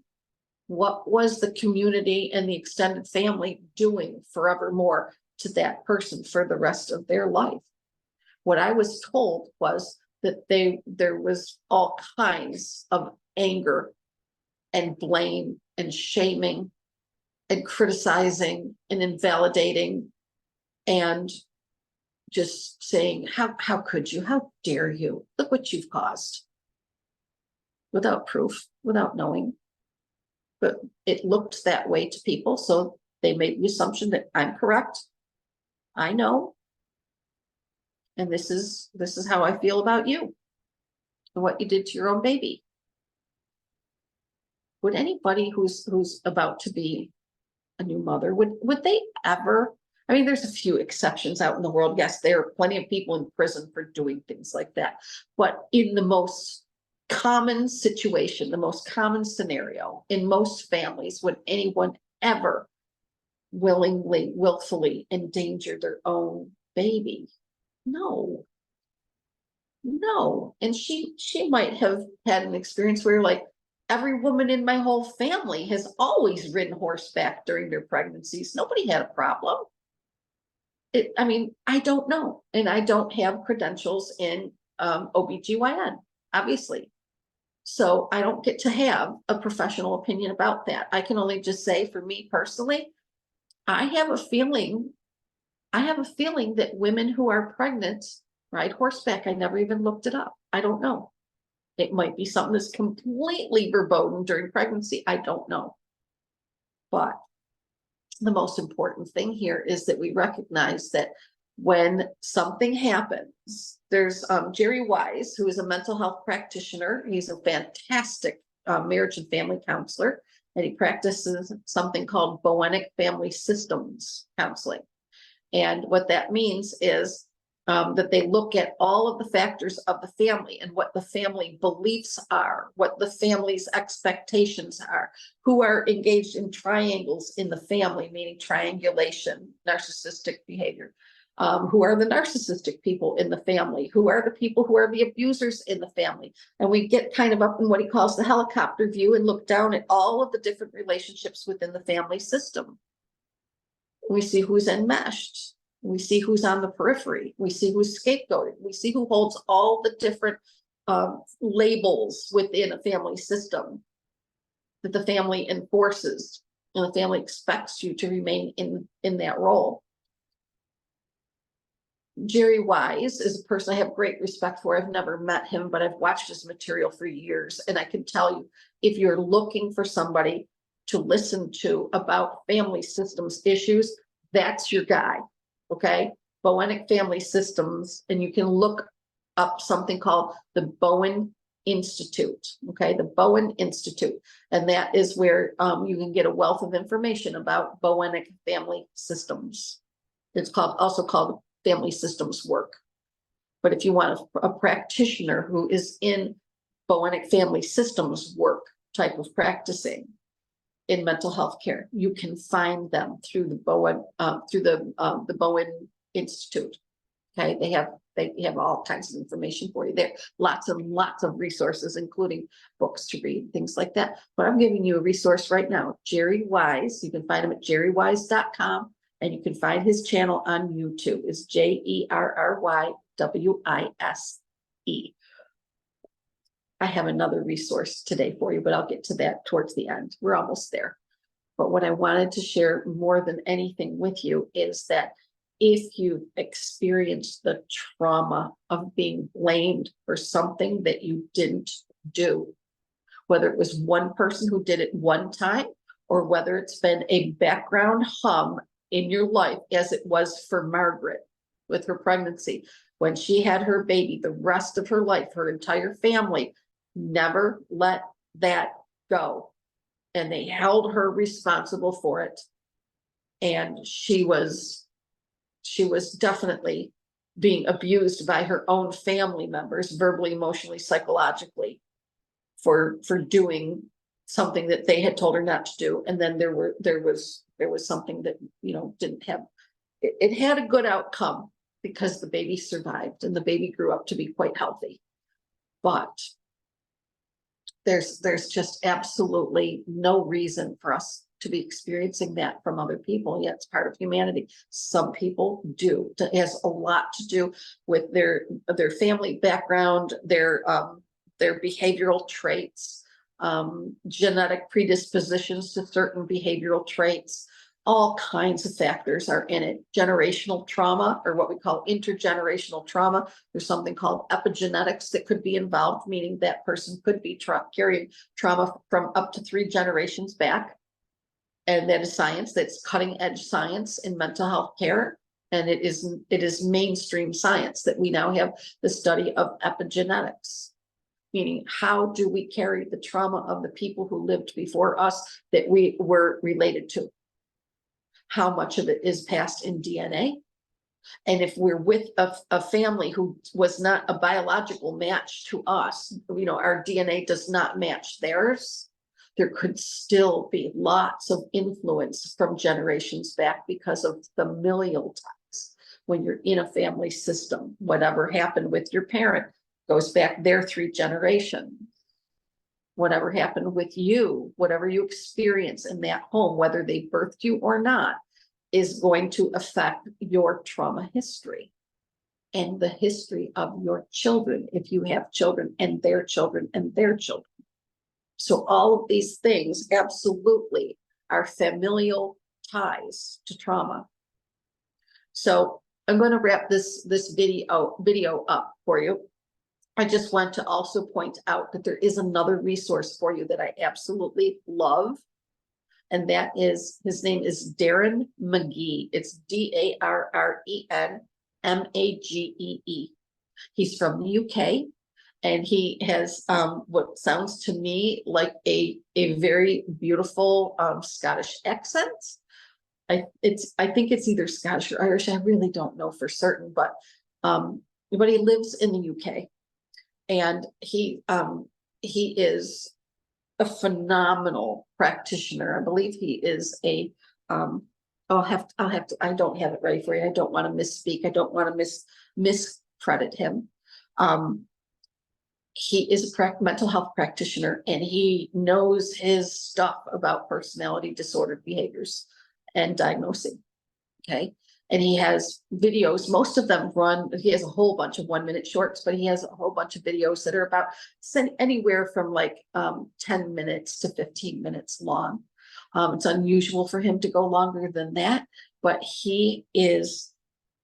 what was the community and the extended family doing forevermore to that person for the rest of their life? What I was told was that there was all kinds of anger and blame and shaming and criticizing and invalidating and just saying, how could you? How dare you? Look what you've caused. Without proof, without knowing. But it looked that way to people, so they made the assumption that I'm correct. I know. And this is how I feel about you and what you did to your own baby. Would anybody who's about to be a new mother, would they ever? I mean, there's a few exceptions out in the world. Yes, there are plenty of people in prison for doing things like that. But in the most common situation, the most common scenario in most families, would anyone ever willfully endanger their own baby? No. And she might have had an experience where, like, every woman in my whole family has always ridden horseback during their pregnancies. Nobody had a problem. I don't know. And I don't have credentials in OBGYN, obviously. So I don't get to have a professional opinion about that. I can only just say, for me personally, I have a feeling that women who are pregnant ride horseback. I never even looked it up. I don't know. It might be something that's completely verboten during pregnancy. I don't know. But the most important thing here is that we recognize that when something happens, there's Jerry Wise, who is a mental health practitioner. He's a fantastic marriage and family counselor, and he practices something called Boenic family systems counseling. And what that means is that they look at all of the factors of the family and what the family beliefs are, what the family's expectations are, who are engaged in triangles in the family, meaning triangulation, narcissistic behavior, who are the narcissistic people in the family, who are the people who are the abusers in the family. And we get kind of up in what he calls the helicopter view and look down at all of the different relationships within the family system. We see who's enmeshed. We see who's on the periphery. We see who's scapegoated. We see who holds all the different labels within a family system that the family enforces and the family expects you to remain in that role. Jerry Wise is a person I have great respect for. I've never met him, but I've watched his material for years. And I can tell you, if you're looking for somebody to listen to about family systems issues, that's your guy. Okay. Bowennick Family Systems. And you can look up something called the Bowen Institute. Okay. The Bowen Institute. And that is where you can get a wealth of information about Bowennick Family Systems. It's also called Family Systems Work. But if you want a practitioner who is in Bowennick Family Systems work type of practicing in mental health care, you can find them through the Bowen Institute. Okay, they have all kinds of information for you there. Lots of resources, including books to read, things like that. But I'm giving you a resource right now, Jerry Wise. You can find him at jerrywise.com. And you can find his channel on YouTube. It's JERRYWISE. I have another resource today for you, but I'll get to that towards the end. We're almost there. But what I wanted to share more than anything with you is that if you experience the trauma of being blamed for something that you didn't do, whether it was one person who did it one time, or whether it's been a background hum in your life, as it was for Margaret with her pregnancy, when she had her baby, the rest of her life, her entire family never let that go. And they held her responsible for it. And she was definitely being abused by her own family members, verbally, emotionally, psychologically, for doing something that they had told her not to do. And then there was something that, didn't have, it had a good outcome because the baby survived and the baby grew up to be quite healthy. But there's just absolutely no reason for us to be experiencing that from other people. Yet it's part of humanity. Some people do. It has a lot to do with their family background, their behavioral traits, genetic predispositions to certain behavioral traits. All kinds of factors are in it. Generational trauma, or what we call intergenerational trauma. There's something called epigenetics that could be involved, meaning that person could be carrying trauma from up to 3 generations back. And that is science. That's cutting edge science in mental health care. And it is mainstream science that we now have the study of epigenetics. Meaning, how do we carry the trauma of the people who lived before us that we were related to? How much of it is passed in DNA? And if we're with a family who was not a biological match to us, our DNA does not match theirs, there could still be lots of influence from generations back because of familial ties. When you're in a family system, whatever happened with your parent goes back their 3 generations. Whatever happened with you, whatever you experience in that home, whether they birthed you or not, is going to affect your trauma history and the history of your children, if you have children, and their children and their children. So all of these things absolutely are familial ties to trauma. So I'm going to wrap this video up for you. I just want to also point out that there is another resource for you that I absolutely love. And that is, his name is Darren McGee. It's DARREN MAGEE. He's from the UK, and he has what sounds to me like a very beautiful Scottish accent. I think it's either Scottish or Irish. I really don't know for certain, but he lives in the UK. And he is a phenomenal practitioner. I believe he is a I'll have to, I don't have it ready for you. I don't want to misspeak. I don't want to miscredit him. He is a mental health practitioner, and he knows his stuff about personality disordered behaviors and diagnosing. Okay. And he has videos, most of them he has a whole bunch of 1-minute shorts, but he has a whole bunch of videos that are about anywhere from like 10 minutes to 15 minutes long. It's unusual for him to go longer than that, but he is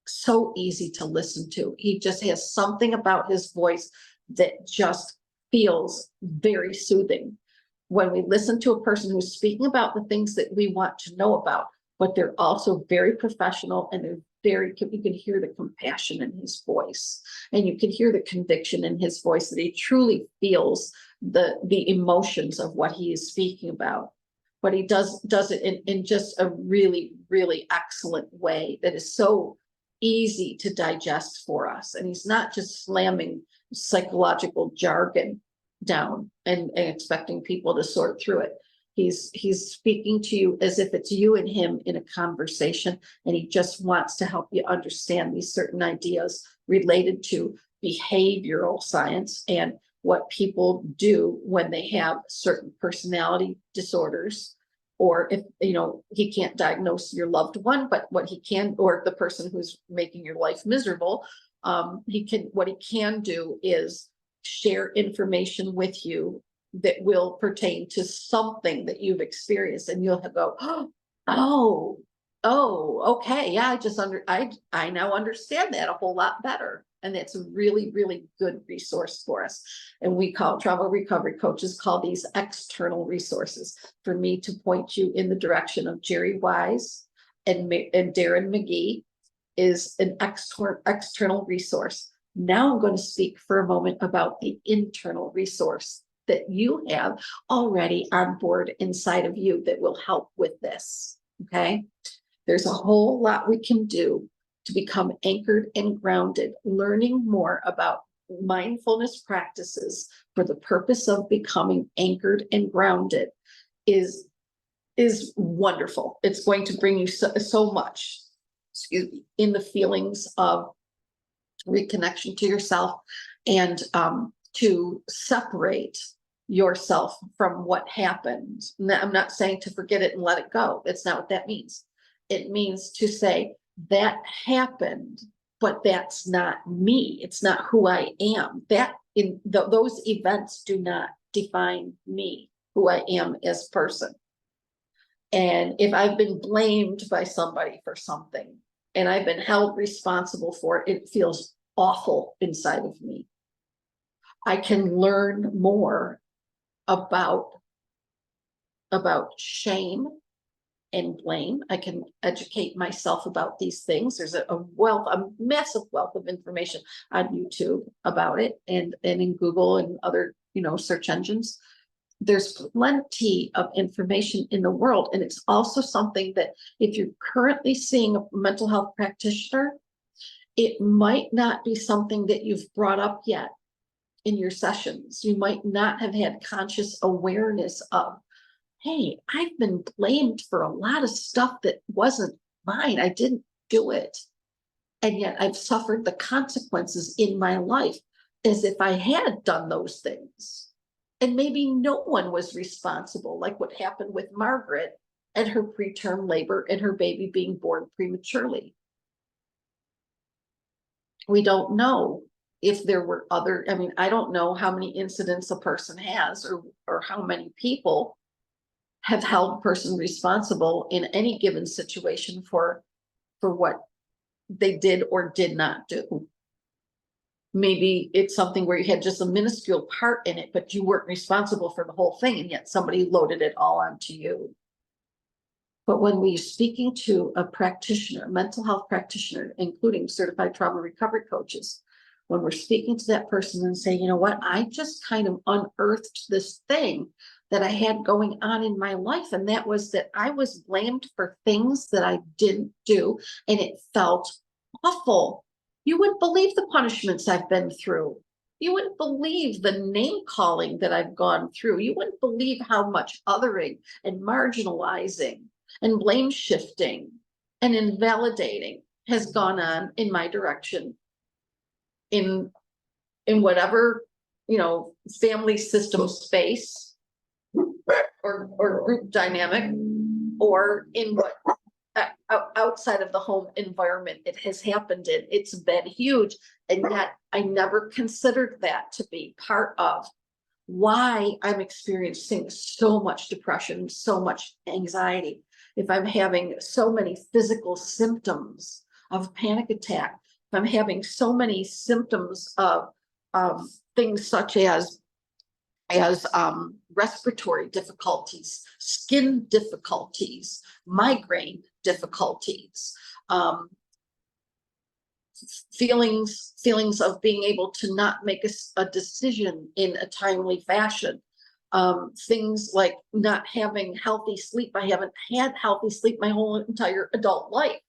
so easy to listen to. He just has something about his voice that just feels very soothing. When we listen to a person who's speaking about the things that we want to know about, but they're also very professional and they're very, you can hear the compassion in his voice, and you can hear the conviction in his voice that he truly feels the emotions of what he is speaking about. But he does it in just a really, really excellent way that is so easy to digest for us. And he's not just slamming psychological jargon down and expecting people to sort through it. He's speaking to you as if it's you and him in a conversation, and he just wants to help you understand these certain ideas related to behavioral science and what people do when they have certain personality disorders, or if, you know, he can't diagnose your loved one, but what he can, or the person who's making your life miserable, what he can do is share information with you that will pertain to something that you've experienced, and you'll go, okay, yeah, I now understand that a whole lot better. And that's a really, really good resource for us. And we call trauma recovery coaches call these external resources, for me to point you in the direction of Jerry Wise and Darren McGee is an external resource. Now I'm going to speak for a moment about the internal resource that you have already on board inside of you that will help with this. Okay. There's a whole lot we can do to become anchored and grounded. Learning more about mindfulness practices for the purpose of becoming anchored and grounded is wonderful. It's going to bring you so much, excuse me, in the feelings of reconnection to yourself, and to separate yourself from what happened. I'm not saying to forget it and let it go. That's not what that means. It means to say that happened, but that's not me. It's not who I am. That those events do not define me, who I am as a person. And if I've been blamed by somebody for something and I've been held responsible for it, it feels awful inside of me. I can learn more about shame and blame. I can educate myself about these things. There's a massive wealth of information on YouTube about it, and in Google and other, search engines. There's plenty of information in the world. And it's also something that if you're currently seeing a mental health practitioner, it might not be something that you've brought up yet in your sessions. You might not have had conscious awareness of, hey, I've been blamed for a lot of stuff that wasn't mine. I didn't do it. And yet I've suffered the consequences in my life as if I had done those things. And maybe no one was responsible, like what happened with Margaret and her preterm labor and her baby being born prematurely. We don't know if there were other, I don't know how many incidents a person has, or how many people have held a person responsible in any given situation for what they did or did not do. Maybe it's something where you had just a minuscule part in it, but you weren't responsible for the whole thing, and yet somebody loaded it all onto you. But when we're speaking to a practitioner, mental health practitioner, including certified trauma recovery coaches, when we're speaking to that person and saying, you know what, I just kind of unearthed this thing that I had going on in my life. And that was that I was blamed for things that I didn't do. And it felt awful. You wouldn't believe the punishments I've been through. You wouldn't believe the name calling that I've gone through. You wouldn't believe how much othering and marginalizing and blame shifting and invalidating has gone on in my direction in whatever, family system space or group dynamic, or in what outside of the home environment it has happened in. It's been huge. And yet I never considered that to be part of why I'm experiencing so much depression, so much anxiety, if I'm having so many physical symptoms of panic attack, if I'm having so many symptoms of things such as respiratory difficulties, skin difficulties, migraine difficulties, feelings of being able to not make a decision in a timely fashion, things like not having healthy sleep. I haven't had healthy sleep my whole entire adult life.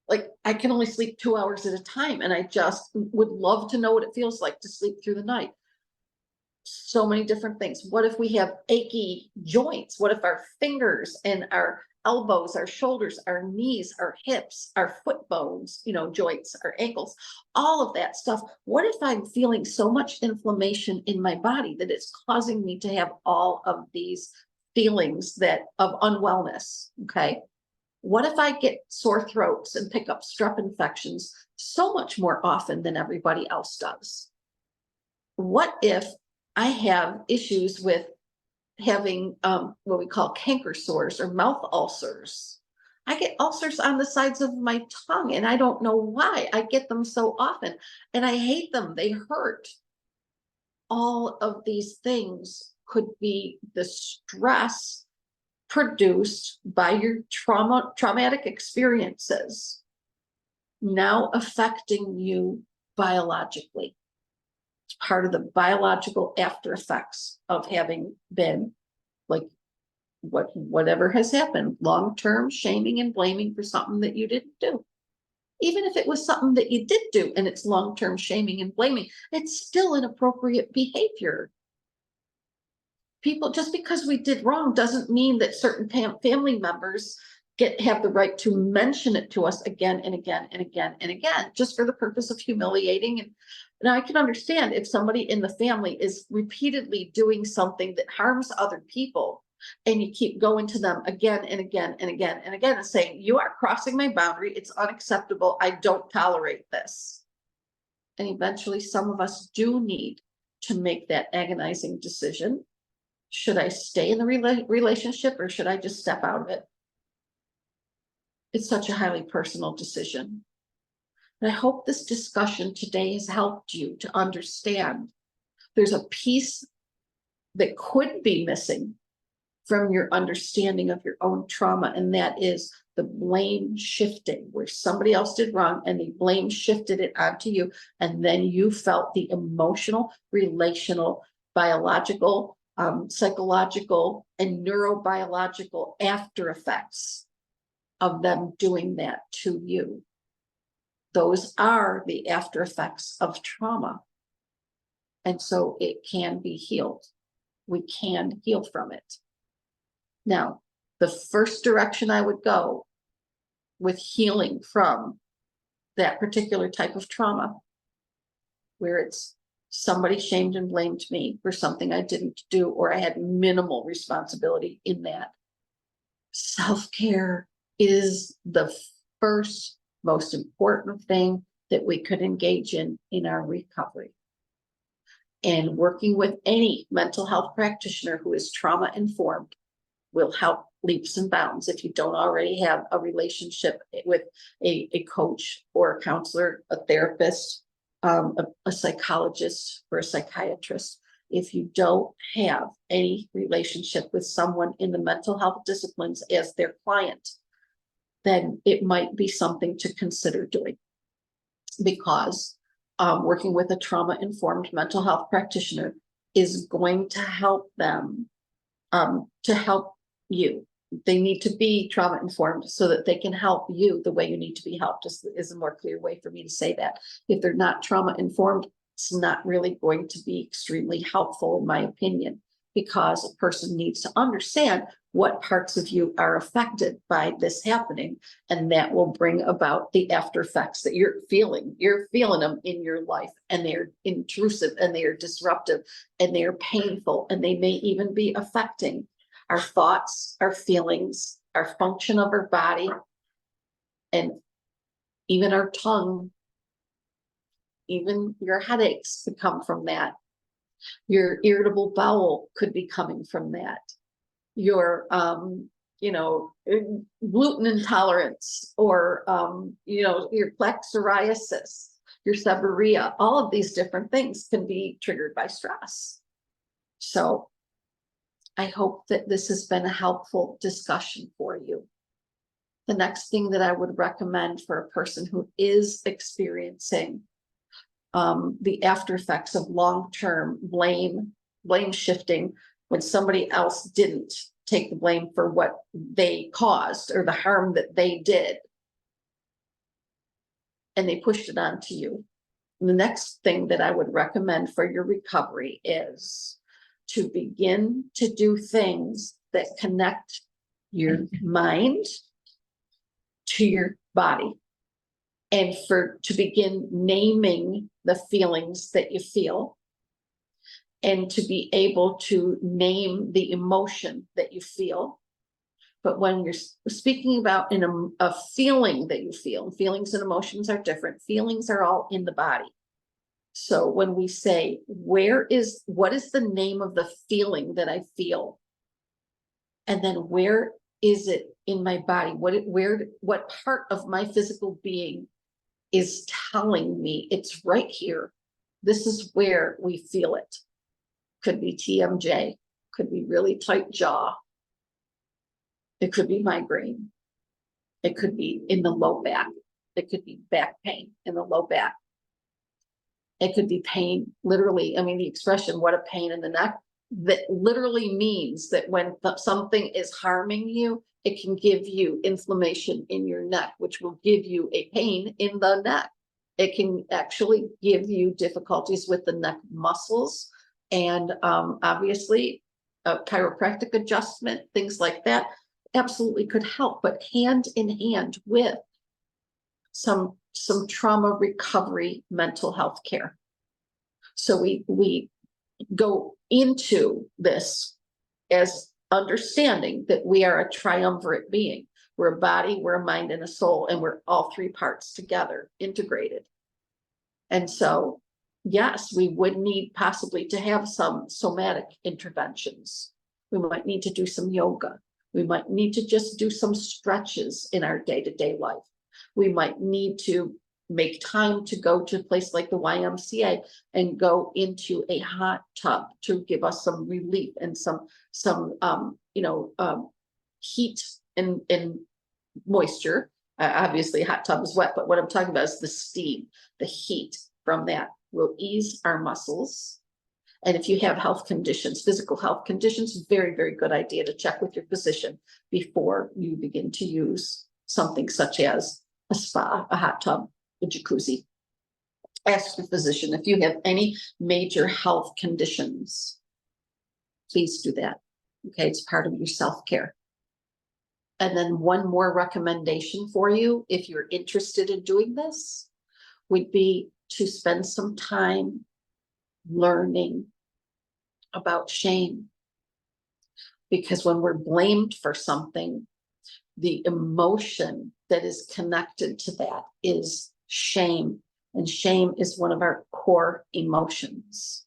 Like, I can only sleep 2 hours at a time, and I just would love to know what it feels like to sleep through the night. So many different things. What if we have achy joints? What if our fingers and our elbows, our shoulders, our knees, our hips, our foot bones, joints, our ankles, all of that stuff? What if I'm feeling so much inflammation in my body that it's causing me to have all of these feelings of unwellness? Okay. What if I get sore throats and pick up strep infections so much more often than everybody else does? What if I have issues with having what we call canker sores or mouth ulcers? I get ulcers on the sides of my tongue, and I don't know why. I get them so often, and I hate them. They hurt. All of these things could be the stress produced by your traumatic experiences now affecting you biologically. It's part of the biological after effects of having been, like, whatever has happened, long-term shaming and blaming for something that you didn't do. Even if it was something that you did do and it's long-term shaming and blaming, it's still inappropriate behavior. People, just because we did wrong doesn't mean that certain family members have the right to mention it to us again and again and again and again, just for the purpose of humiliating. And I can understand if somebody in the family is repeatedly doing something that harms other people, and you keep going to them again and again and again and again and saying, you are crossing my boundary, it's unacceptable, I don't tolerate this. And eventually some of us do need to make that agonizing decision. Should I stay in the relationship, or should I just step out of it? It's such a highly personal decision. And I hope this discussion today has helped you to understand there's a piece that could be missing from your understanding of your own trauma, and that is the blame shifting, where somebody else did wrong and the blame shifted it onto you, and then you felt the emotional, relational, biological, psychological, and neurobiological after effects of them doing that to you. Those are the after effects of trauma. And so it can be healed. We can heal from it. Now, the first direction I would go with healing from that particular type of trauma, where it's somebody shamed and blamed me for something I didn't do, or I had minimal responsibility in that. Self-care is the first most important thing that we could engage in our recovery. And working with any mental health practitioner who is trauma informed will help leaps and bounds if you don't already have a relationship with a coach or a counselor, a therapist, a psychologist, or a psychiatrist. If you don't have any relationship with someone in the mental health disciplines as their client, then it might be something to consider doing, because working with a trauma-informed mental health practitioner is going to help them, to help you. They need to be trauma-informed so that they can help you the way you need to be helped, is a more clear way for me to say that. If they're not trauma-informed, it's not really going to be extremely helpful, in my opinion, because a person needs to understand what parts of you are affected by this happening, and that will bring about the after effects that you're feeling. You're feeling them in your life, and they're intrusive, and they are disruptive, and they are painful, and they may even be affecting our thoughts, our feelings, our function of our body, and even our tongue. Even your headaches could come from that. Your irritable bowel could be coming from that. Your, gluten intolerance, or, your plaque psoriasis, your seborrhea, all of these different things can be triggered by stress. So I hope that this has been a helpful discussion for you. The next thing that I would recommend for a person who is experiencing the after effects of long-term blame shifting, when somebody else didn't take the blame for what they caused or the harm that they did, and they pushed it onto you. And the next thing that I would recommend for your recovery is to begin to do things that connect your mind to your body, and to begin naming the feelings that you feel, and to be able to name the emotion that you feel. But when you're speaking about a feeling that you feel, feelings and emotions are different. Feelings are all in the body. So when we say, what is the name of the feeling that I feel? And then where is it in my body? What part of my physical being is telling me it's right here? This is where we feel it. Could be TMJ, could be really tight jaw. It could be migraine. It could be in the low back. It could be back pain in the low back. It could be pain, literally. I mean, the expression, what a pain in the neck, that literally means that when something is harming you, it can give you inflammation in your neck, which will give you a pain in the neck. It can actually give you difficulties with the neck muscles, and obviously a chiropractic adjustment, things like that absolutely could help, but hand in hand with some trauma recovery mental health care. So we go into this as understanding that we are a triumvirate being. We're a body, we're a mind, and a soul, and we're all three parts together, integrated. And so, yes, we would need possibly to have some somatic interventions. We might need to do some yoga. We might need to just do some stretches in our day-to-day life. We might need to make time to go to a place like the YMCA and go into a hot tub to give us some relief and some heat and moisture. Obviously, a hot tub is wet, but what I'm talking about is the steam, the heat from that will ease our muscles. And if you have health conditions, physical health conditions, very, very good idea to check with your physician before you begin to use something such as a spa, a hot tub, a jacuzzi. Ask your physician if you have any major health conditions. Please do that. Okay, it's part of your self-care. And then one more recommendation for you, if you're interested in doing this, would be to spend some time learning about shame. Because when we're blamed for something, the emotion that is connected to that is shame. And shame is one of our core emotions.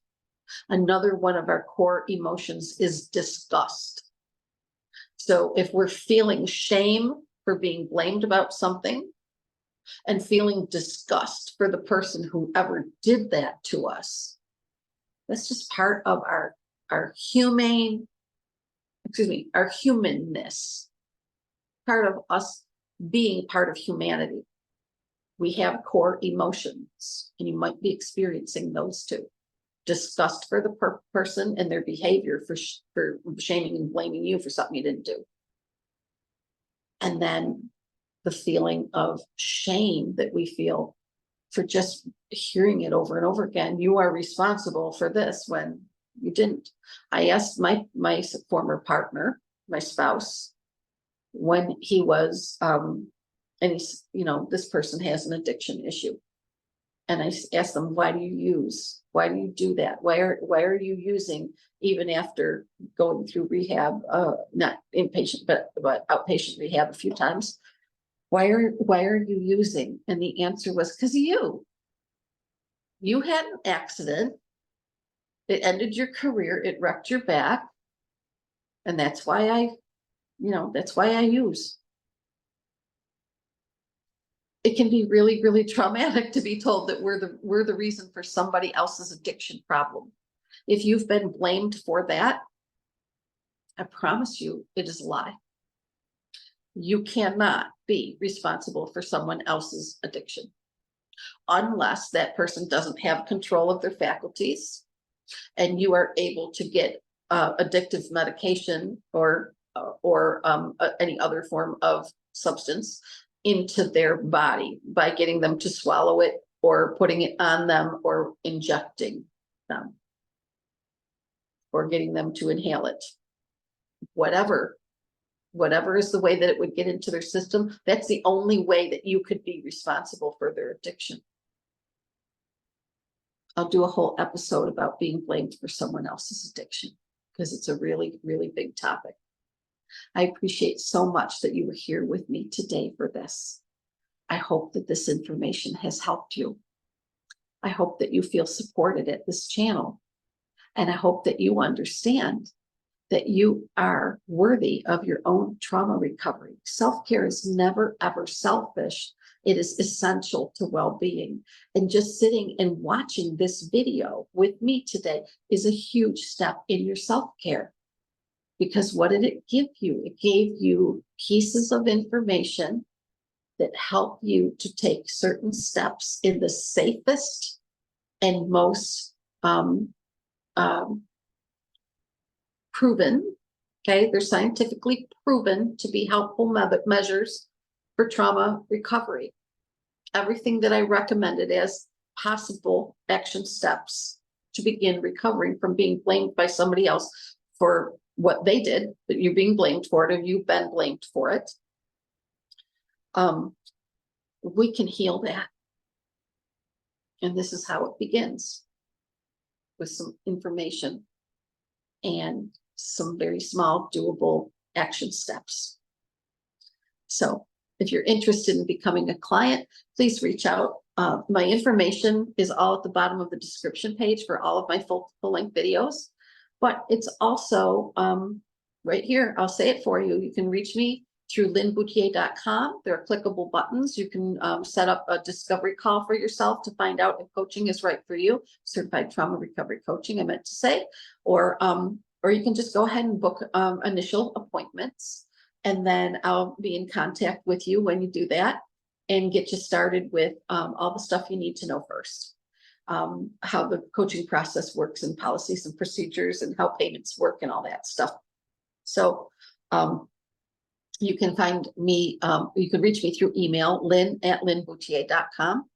Another one of our core emotions is disgust. So if we're feeling shame for being blamed about something, and feeling disgust for the person who ever did that to us, that's just part of our humanness, part of us being part of humanity. We have core emotions, and you might be experiencing those too. Disgust for the person and their behavior for shaming and blaming you for something you didn't do. And then the feeling of shame that we feel for just hearing it over and over again. You are responsible for this when you didn't. I asked my former partner, my spouse, when he was, and he's, this person has an addiction issue. And I asked them, why do you do that? Why are you using, even after going through rehab, not inpatient, but outpatient rehab a few times? Why are you using? And the answer was, because of you. You had an accident. It ended your career, it wrecked your back. And that's why that's why I use. It can be really, really traumatic to be told that we're the reason for somebody else's addiction problem. If you've been blamed for that, I promise you it is a lie. You cannot be responsible for someone else's addiction unless that person doesn't have control of their faculties and you are able to get addictive medication or any other form of substance into their body by getting them to swallow it or putting it on them or injecting them or getting them to inhale it. Whatever is the way that it would get into their system, that's the only way that you could be responsible for their addiction. I'll do a whole episode about being blamed for someone else's addiction because it's a really, really big topic. I appreciate so much that you were here with me today for this. I hope that this information has helped you. I hope that you feel supported at this channel. And I hope that you understand that you are worthy of your own trauma recovery. Self-care is never, ever selfish. It is essential to well-being. And just sitting and watching this video with me today is a huge step in your self-care. Because what did it give you? It gave you pieces of information that help you to take certain steps in the safest and most proven, okay, they're scientifically proven to be helpful measures for trauma recovery. Everything that I recommended as possible action steps to begin recovering from being blamed by somebody else for what they did, that you're being blamed for it or you've been blamed for it. We can heal that. And this is how it begins, with some information and some very small, doable action steps. So if you're interested in becoming a client, please reach out. My information is all at the bottom of the description page for all of my full-length videos, but it's also right here. I'll say it for you. You can reach me through linbouthillier.com. There are clickable buttons. You can set up a discovery call for yourself to find out if coaching is right for you. Certified trauma recovery coaching, I meant to say, or you can just go ahead and book initial appointments, and then I'll be in contact with you when you do that and get you started with all the stuff you need to know first. How the coaching process works and policies and procedures and how payments work and all that stuff. So you can find me, you can reach me through email, lin@linbouthillier.com.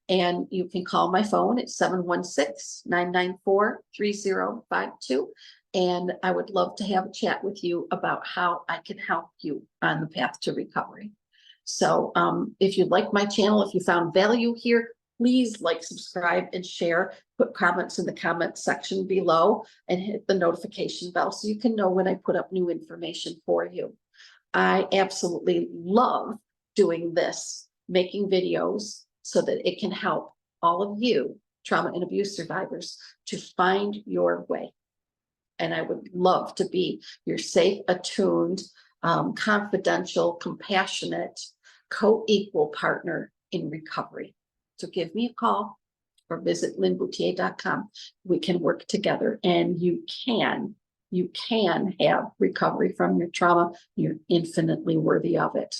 And you can call my phone at 716-994-3052. And I would love to have a chat with you about how I can help you on the path to recovery. So if you like my channel, if you found value here, please like, subscribe, and share. Put comments in the comment section below and hit the notification bell so you can know when I put up new information for you. I absolutely love doing this, making videos so that it can help all of you trauma and abuse survivors to find your way. And I would love to be your safe, attuned, confidential, compassionate, co-equal partner in recovery. So give me a call or visit linbouthillier.com. We can work together and you can have recovery from your trauma. You're infinitely worthy of it.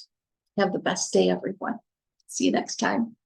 Have the best day, everyone. See you next time.